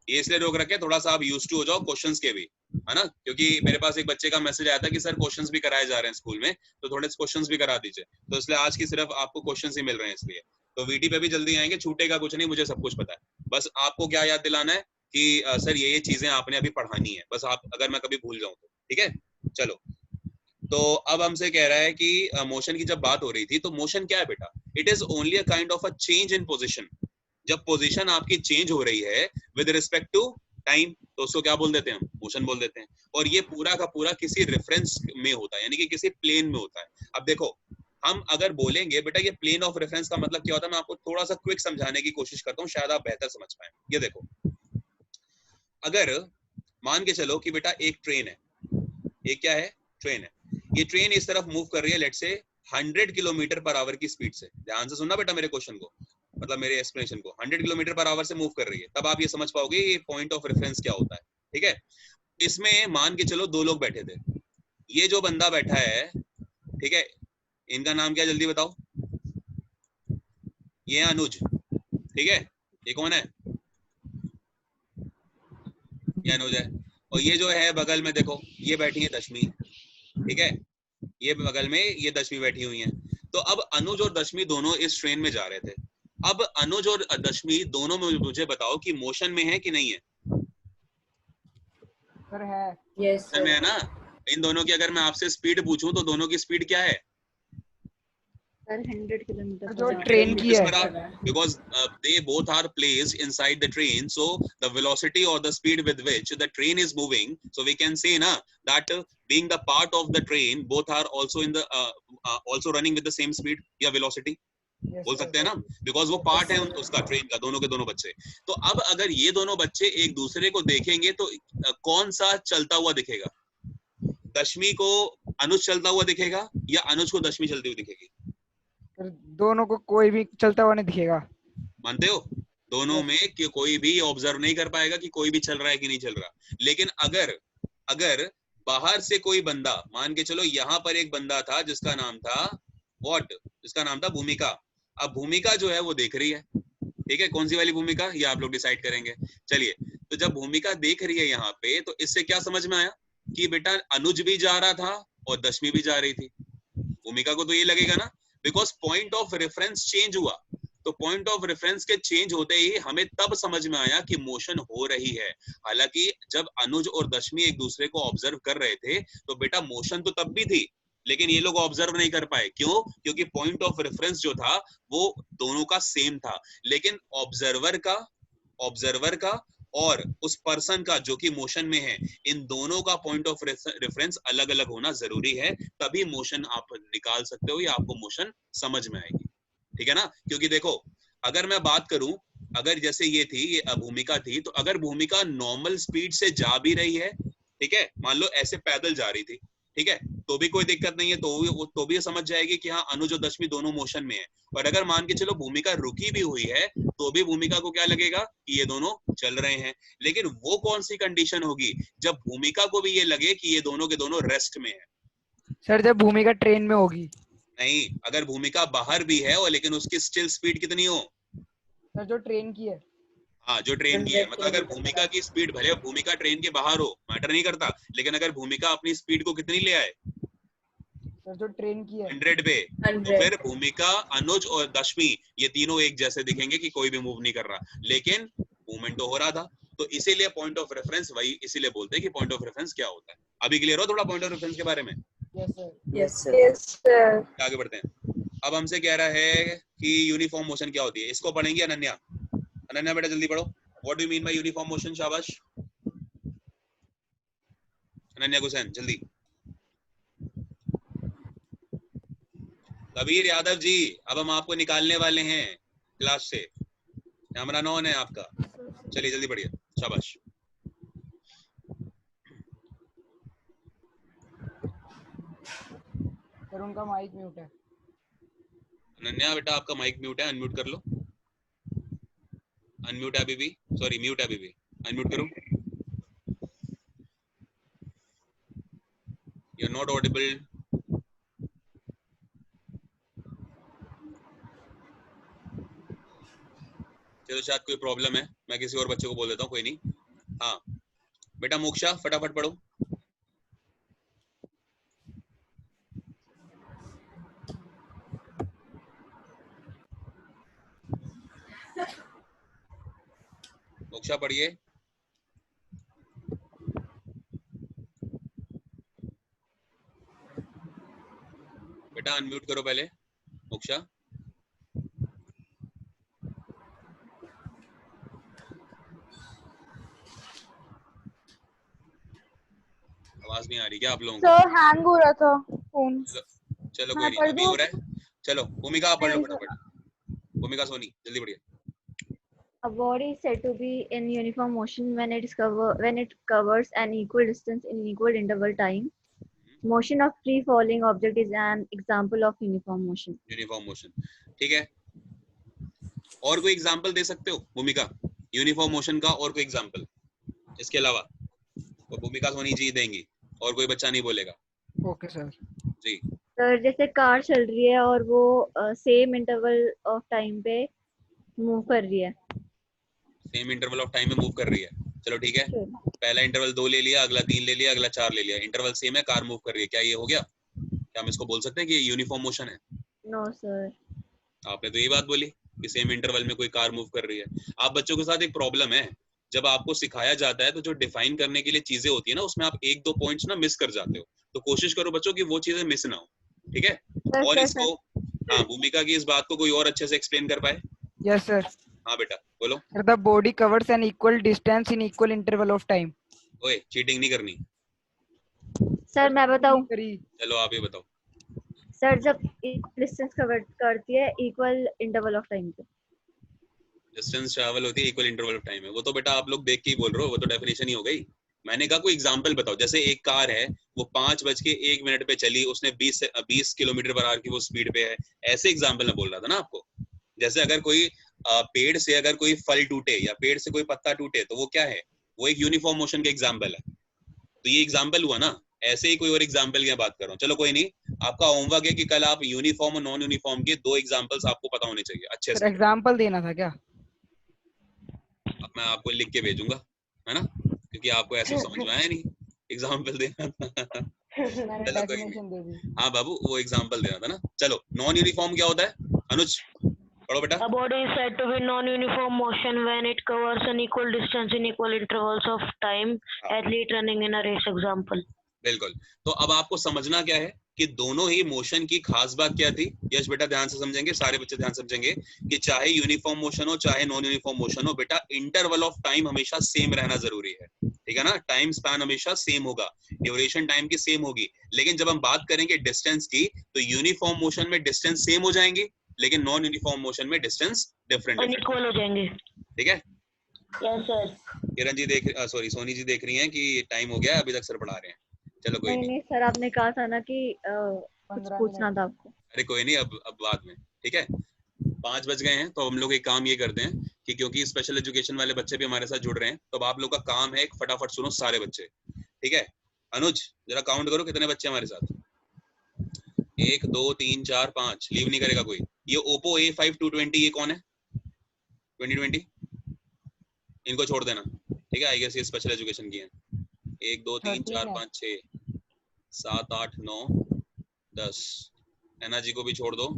ये इसलिए रोक रखे थोड़ा सा आप यूज्ड टू हो जाओ क्वेश्चंस के भी, है ना, क्योंकि मेरे पास एक बच्चे का मैसेज आया था कि सर क्वेश्चंस भी कराए जा रहे हैं स्कूल में, तो थोड़े क्वेश्चंस भी करा दीजिए, तो इसलिए आज की सिर्फ आपको क्वेश्चंस ही मिल रहे हैं, इसलिए तो वीटी पे भी जल्दी आएंगे, छूटेगा कुछ नहीं, मुझे सब कुछ पता है। बस आपको क्या याद दिलाना है कि सर ये चीजें आपने अभी पढ़ानी है, बस आप अगर मैं कभी भूल जाऊं तो, ठीक है? चलो, तो अब हमसे कह रहा है कि मोशन की जब बात हो रही थी, तो मोशन क्या है बेटा? It is only a kind of a change in position. जब पोजीशन आपकी चेंज हो रही है विद रिस्पेक्ट टू टाइम, तो उसको क्या बोल देते हैं हम? मोशन बोल देते हैं। और ये पूरा का पूरा किसी रेफरेंस में होता है, यानी कि किसी प्लेन में होता है। अब देखो हम अगर बोलेंगे बेटा ये प्लेन ऑफ रेफरेंस का मतलब क्या होता है, मैं आपको थोड़ा सा क्विक समझाने की कोशिश करता हूँ, शायद आप बेहतर समझ पाए। ये देखो, अगर मान के चलो कि बेटा एक ट्रेन है, एक क्या है, ट्रेन है, ये ट्रेन इस तरफ मूव कर रही है, let's say 100 kilometre per hour की स्पीड से। ध्यान से सुनना बेटा मेरे क्वेश्चन को, मतलब मेरे एक्सप्लेनेशन को। 100 किलोमीटर पर आवर से मूव कर रही है, तब आप ये समझ पाओगे ये पॉइंट ऑफ रेफरेंस क्या होता है, ठीक है? इसमें मान के चलो दो लोग बैठे थे, ये जो बंदा बैठा है, ठीक है, इनका नाम क्या जल्दी बताओ? ये अनुज, ठीक है, ये कौन है? ये अनुज है। और ये जो है बगल में देखो, ये बैठी है दशमी, ठीक है, ये बगल में ये दशमी बैठी हुई है। तो अब अनुज और दशमी दोनों इस ट्रेन में जा रहे थे। अब अनुज और दशमी दोनों में मुझे बताओ कि मोशन में है कि नहीं है? सर है। Yes, मोशन में है sir. ना? इन दोनों की अगर मैं आपसे स्पीड पूछूं तो दोनों की स्पीड क्या है? सर 100 किलोमीटर जो ट्रेन की है, because they both are placed inside the train, so the velocity or the speed with which the train is moving, so we can say na that being the part of the train, both are also in the also running with the same speed या velocity, बोल सकते हैं ना, because वो part है उसका, train का, दोनों के दोनों बच्चे। तो अब अगर ये दोनों बच्चे एक दूसरे को देखेंगे तो कौन सा चलता हुआ दिखेगा? दशमी को अनुज चलता हुआ दिखेगा या अनुज को दशमी चलती हुई दिखेगी? दोनों को कोई भी चलता हुआ नहीं दिखेगा। मानते हो? दोनों में कि कोई भी ऑब्जर्व नहीं कर पाएगा कि कोई भी चल रहा है कि नहीं चल रहा। लेकिन अगर बाहर से कोई बंदा, मान के चलो यहाँ पर एक बंदा था जिसका नाम था व्हाट, जिसका नाम था भूमिका। अब भूमिका जो है वो देख रही है, ठीक है, कौन सी वाली भूमिका ये आप लोग डिसाइड करेंगे। चलिए, तो जब भूमिका देख रही है यहाँ पे, तो इससे क्या समझ में आया कि बेटा अनुज भी जा रहा था और दशमी भी जा रही थी। भूमिका को तो ये लगेगा ना, because point of reference change हुआ। तो पॉइंट ऑफ रेफरेंस के चेंज होते ही हमें तब समझ में आया कि मोशन हो रही है। हालांकि जब अनुज और दशमी एक दूसरे को ऑब्जर्व कर रहे थे तो बेटा मोशन तो तब भी थी, लेकिन ये लोग ऑब्जर्व नहीं कर पाए। क्यों? क्योंकि पॉइंट ऑफ रेफरेंस जो था वो दोनों का सेम था, लेकिन ऑब्जर्वर का और उस पर्सन का जो कि मोशन में है, इन दोनों का पॉइंट ऑफ रेफरेंस अलग अलग होना जरूरी है, तभी मोशन आप निकाल सकते हो या आपको मोशन समझ में आएगी। ठीक है ना? क्योंकि देखो, अगर मैं बात करूं, अगर जैसे ये थी, ये भूमिका थी, तो अगर भूमिका नॉर्मल स्पीड से जा भी रही है, ठीक है, मान लो ऐसे पैदल जा रही थी, ठीक है, तो भी कोई दिक्कत नहीं है, तो भी समझ जाएगी कि हाँ अनुज और दशमी दोनों मोशन में है। और अगर मान के चलो भूमिका रुकी भी हुई है तो भी भूमिका को क्या लगेगा कि ये दोनों चल रहे हैं। लेकिन वो कौन सी कंडीशन होगी जब भूमिका को भी ये लगे कि ये दोनों के दोनों रेस्ट में है? सर जब भूमिका ट्रेन में होगी। नहीं, अगर भूमिका बाहर भी है और लेकिन उसकी स्टिल स्पीड कितनी हो? सर जो ट्रेन की है। हाँ, जो ट्रेन की है, मतलब अगर भूमिका की स्पीड, भले भूमिका ट्रेन के बाहर हो, मैटर नहीं करता, लेकिन अगर भूमिका अपनी स्पीड को कितनी ले आए? सर जो ट्रेन की है 100 पे, तो फिर भूमिका, अनुज और दशमी ये तीनों एक जैसे दिखेंगे कि कोई भी मूव नहीं कर रहा, लेकिन मूवमेंट तो हो रहा था। तो इसीलिए पॉइंट ऑफ रेफरेंस, वही इसीलिए बोलते हैं कि पॉइंट ऑफ रेफरेंस क्या होता है। अभी क्लियर हो थोड़ा पॉइंट ऑफ रेफरेंस के बारे में? Yes sir. Yes, sir. आगे बढ़ते हैं। अब हमसे कह रहा है कि यूनिफॉर्म मोशन क्या होती है, इसको पढ़ेंगे अनन्या। अनन्या बेटा जल्दी पढ़ो, what do you mean by uniform motion? शाबाश अनन्या हुसैन जल्दी। कबीर यादव जी, अब हम आपको निकालने वाले हैं क्लास से, कैमरा ऑन है आपका, चलिए जल्दी पढ़िए, शाबाश। सर उनका माइक म्यूट है। अनन्या बेटा आपका माइक म्यूट है, अनम्यूट कर लो। अनम्यूट है अभी भी, सॉरी म्यूट है अभी भी, अनम्यूट करो। You are not audible. चलो शायद कोई प्रॉब्लम है, मैं किसी और बच्चे को बोल देता हूँ, कोई नहीं। हाँ बेटा मोक्षा फटाफट पढ़ो। मोक्षा पढ़िए। बेटा अनम्यूट करो पहले मोक्षा। आवाज नहीं आ रही क्या आप लोगों को? सर हैंग हो रहा था फोन। चलो कोई नहीं, अभी हो रहा है। चलो भूमिका आप पढ़ लो फटाफट। भूमिका सोनी जल्दी पढ़िए। A body is said to be in uniform motion when it covers an equal distance in equal interval time. Motion of free falling object is an example of uniform motion. Uniform motion, ठीक है। और कोई example दे सकते हो भूमिका uniform motion का? और कोई एग्जांपल इसके अलावा? वो भूमिका सोनी जी देंगी, और कोई बच्चा नहीं बोलेगा। ओके सर जी। सर जैसे कार चल रही है और वो सेम इंटरवल ऑफ टाइम पे मूव कर रही है। सेम इंटरवल ऑफ टाइम में मूव कर रही है, चलो ठीक है। पहला इंटरवल 2 ले लिया, अगला 3 ले लिया, अगला 4 ले लिया, इंटरवल सेम है, कार मूव कर रही है, क्या ये हो गया? क्या हम इसको बोल सकते हैं कि ये यूनिफॉर्म मोशन है? No sir. आपने तो ये बात बोली कि सेम इंटरवल में कोई कार मूव कर रही है। आप बच्चों के साथ एक प्रॉब्लम है, जब आपको सिखाया जाता है तो जो डिफाइन करने के लिए चीजें होती है ना, उसमें आप 1-2 पॉइंट्स ना मिस कर जाते हो। तो कोशिश करो बच्चों की वो चीजें मिस ना हो, ठीक है? और इसको, हाँ भूमिका की इस बात को कोई और अच्छे से एक्सप्लेन कर पाए? Yes sir. हाँ बेटा बोलो। Sir the body covers an equal distance in equal interval of time. ओए चीटिंग नहीं करनी। सर मैं बताऊं? चलो आप ही बताओ। सर जब इक्वल डिस्टेंस कवर करती है इक्वल इंटरवल ऑफ टाइम पे, डिस्टेंस ट्रैवल होती है इक्वल इंटरवल ऑफ टाइम में, वो तो बेटा आप लोग देख के ही बोल रहे हो, वो तो डेफिनेशन ही हो गई। मैंने कहा कोई एग्जांपल बताओ, जैसे एक कार है वो 5:01 पे चली, उसने 20 किलोमीटर पर आवर की वो स्पीड पे है, ऐसे एग्जांपल में बोल रहा था ना आपको। जैसे अगर कोई पेड़ से अगर कोई फल टूटे या पेड़ से कोई पत्ता टूटे तो वो क्या है? वो एक यूनिफॉर्म मोशन का एग्जांपल है। तो ये एग्जांपल हुआ ना, ऐसे ही कोई और एग्जांपल की बात कर रहा हूँ। चलो कोई नहीं, आपका होमवर्क है कि कल आप यूनिफॉर्म और नॉन यूनिफॉर्म के 2 एग्जांपल्स आपको पता होने चाहिए अच्छे से। एग्जांपल देना था क्या? अब मैं आपको लिख के भेजूंगा, है ना, क्योंकि आपको ऐसे समझ में आया नहीं एग्जांपल देना। चलो कोई नहीं, हाँ बाबू वो एग्जांपल देना था ना। चलो नॉन यूनिफॉर्म क्या होता है? अनुज पढ़ो बेटा। A body is said to be non-uniform motion when it covers an equal distance in equal intervals of time, athlete running in a race example. बिल्कुल। तो अब आपको समझना क्या है कि दोनों ही मोशन की खास बात क्या थी? यश बेटा ध्यान से समझेंगे, सारे बच्चे ध्यान समझेंगे कि चाहे यूनिफॉर्म मोशन हो चाहे नॉन यूनिफॉर्म मोशन हो, बेटा इंटरवल ऑफ टाइम हमेशा सेम रहना जरूरी है, ठीक है ना? टाइम स्पैन हमेशा सेम होगा, ड्यूरेशन टाइम की सेम होगी। लेकिन जब हम बात करेंगे डिस्टेंस की, तो यूनिफॉर्म मोशन में डिस्टेंस सेम हो जाएंगी, लेकिन नॉन यूनिफॉर्म मोशन में डिस्टेंस डिफरेंट अनइक्वल हो जाएंगे, ठीक है? Yes sir. Kiran ji sorry Soni ji देख रही हैं कि टाइम हो गया है, अभी तक सर पढ़ा रहे हैं। चलो कोई नहीं सर आपने कहा था ना कि कुछ पूछना था आपको। अरे कोई नहीं, अब बाद में, ठीक है? 5 बज गए हैं, तो हम लोग एक काम ये करते हैं कि क्योंकि स्पेशल एजुकेशन वाले बच्चे भी हमारे साथ जुड़ रहे हैं, तो अब आप लोग का काम है फटाफट सुनो सारे बच्चे, ठीक है। अनुज जरा काउंट करो कितने बच्चे हमारे साथ। 1 2 3 4 5, लीव नहीं करेगा कोई। ये ओप्पो A5 220 ये कौन है? 2020, इनको छोड़ देना, ठीक है। आई गेस ये स्पेशल एजुकेशन की है। 1 2 3 4 5 6 7 8 9 10, एना जी को भी छोड़ दो,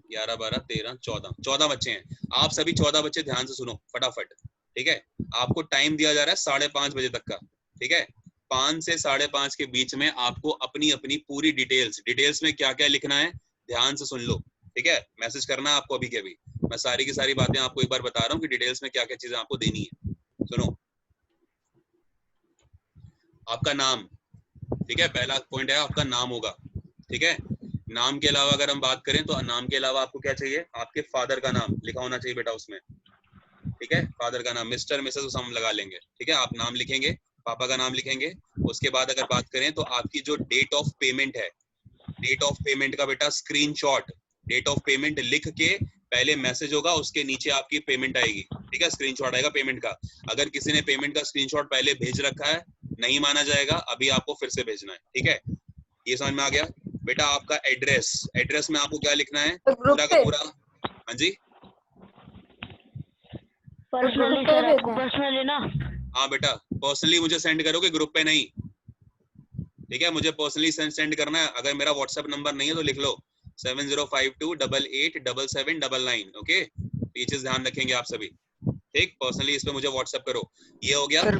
11 12 13 14 बच्चे हैं। आप सभी 14 बच्चे ध्यान से सुनो फटाफट, ठीक है। आपको टाइम दिया जा रहा है 5:30 बजे तक का, ठीक है। 5 से 5:30 के बीच में आपको अपनी अपनी पूरी डिटेल्स में क्या क्या लिखना है ध्यान से सुन लो, ठीक है। मैसेज करना है आपको अभी के अभी। मैं सारी की सारी बातें आपको एक बार बता रहा हूँ कि डिटेल्स में क्या क्या चीजें आपको देनी है। सुनो, आपका नाम, ठीक है, पहला पॉइंट है आपका नाम होगा, ठीक है। नाम के अलावा अगर हम बात करें तो नाम के अलावा आपको क्या चाहिए? आपके फादर का नाम लिखा होना चाहिए बेटा उसमें, ठीक है। फादर का नाम, मिस्टर मिसेस हम लगा लेंगे, ठीक है। आप नाम लिखेंगे, पापा का नाम लिखेंगे। उसके बाद अगर बात करें तो आपकी जो डेट ऑफ पेमेंट है, डेट ऑफ पेमेंट का बेटा स्क्रीनशॉट, डेट ऑफ पेमेंट लिख के पहले मैसेज होगा, उसके नीचे आपकी पेमेंट आएगी, ठीक है। स्क्रीनशॉट आएगा पेमेंट का। अगर किसी ने पेमेंट का स्क्रीनशॉट पहले भेज रखा है नहीं माना जाएगा, अभी आपको फिर से भेजना है, ठीक है। ये समझ में आ गया बेटा। आपका एड्रेस में आपको क्या लिखना है पूरा का पूरा? हाँ जी, पर्सनली सर, आपको पर्सनली ना? हाँ बेटा, पर्सनली मुझे सेंड करोगे, ग्रुप पे नहीं, ठीक है। मुझे पर्सनली सेंड करना है। अगर मेरा व्हाट्सएप नंबर नहीं है तो लिख लो 7052887799, ओके। ये चीज ध्यान रखेंगे आप सभी, ठीक। पर्सनली इस पे मुझे व्हाट्सएप करो। ये हो गया सर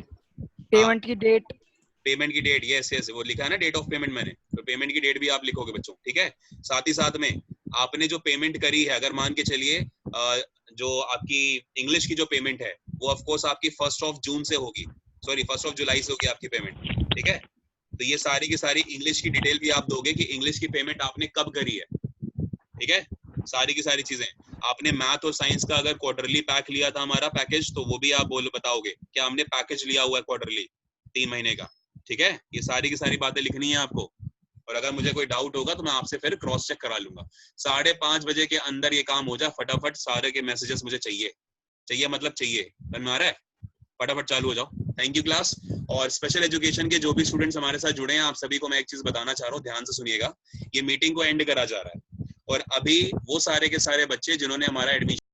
पेमेंट की डेट, पेमेंट की डेट, यस यस वो लिखा है ना डेट ऑफ पेमेंट मैंने, तो पेमेंट की डेट भी आप लिखोगे बच्चों, ठीक है। साथ ही साथ में आपने जो पेमेंट करी है, अगर मान के चलिए जो आपकी इंग्लिश की जो पेमेंट है वो ऑफ कोर्स आपकी 1 जून से होगी, सॉरी 1 जुलाई से होगी आपकी पेमेंट, ठीक है। तो ये सारी की सारी इंग्लिश की डिटेल भी आप दोगे कि इंग्लिश की पेमेंट आपने कब करी है, ठीक है। सारी की सारी चीजें आपने मैथ और साइंस का अगर क्वार्टरली पैक लिया था हमारा पैकेज, तो वो भी आप बताओगे कि हमने पैकेज लिया हुआ है क्वार्टरली 3 महीने का, ठीक है। ये सारी की सारी बातें लिखनी है आपको। और अगर मुझे कोई डाउट होगा तो मैं आपसे फिर क्रॉस चेक करा लूंगा। 5:30 बजे के अंदर ये काम हो जाए फटाफट। सारे के मैसेजेस मुझे चाहिए मतलब चाहिए, समझ में आ रहा है? फटाफट चालू हो जाओ। Thank you class. और स्पेशल एजुकेशन के जो भी स्टूडेंट्स हमारे साथ जुड़े हैं, आप सभी को मैं एक चीज बताना चाह रहा हूँ, ध्यान से सुनिएगा। ये मीटिंग को एंड करा जा रहा है और अभी वो सारे के सारे बच्चे जिन्होंने हमारा एडमिशन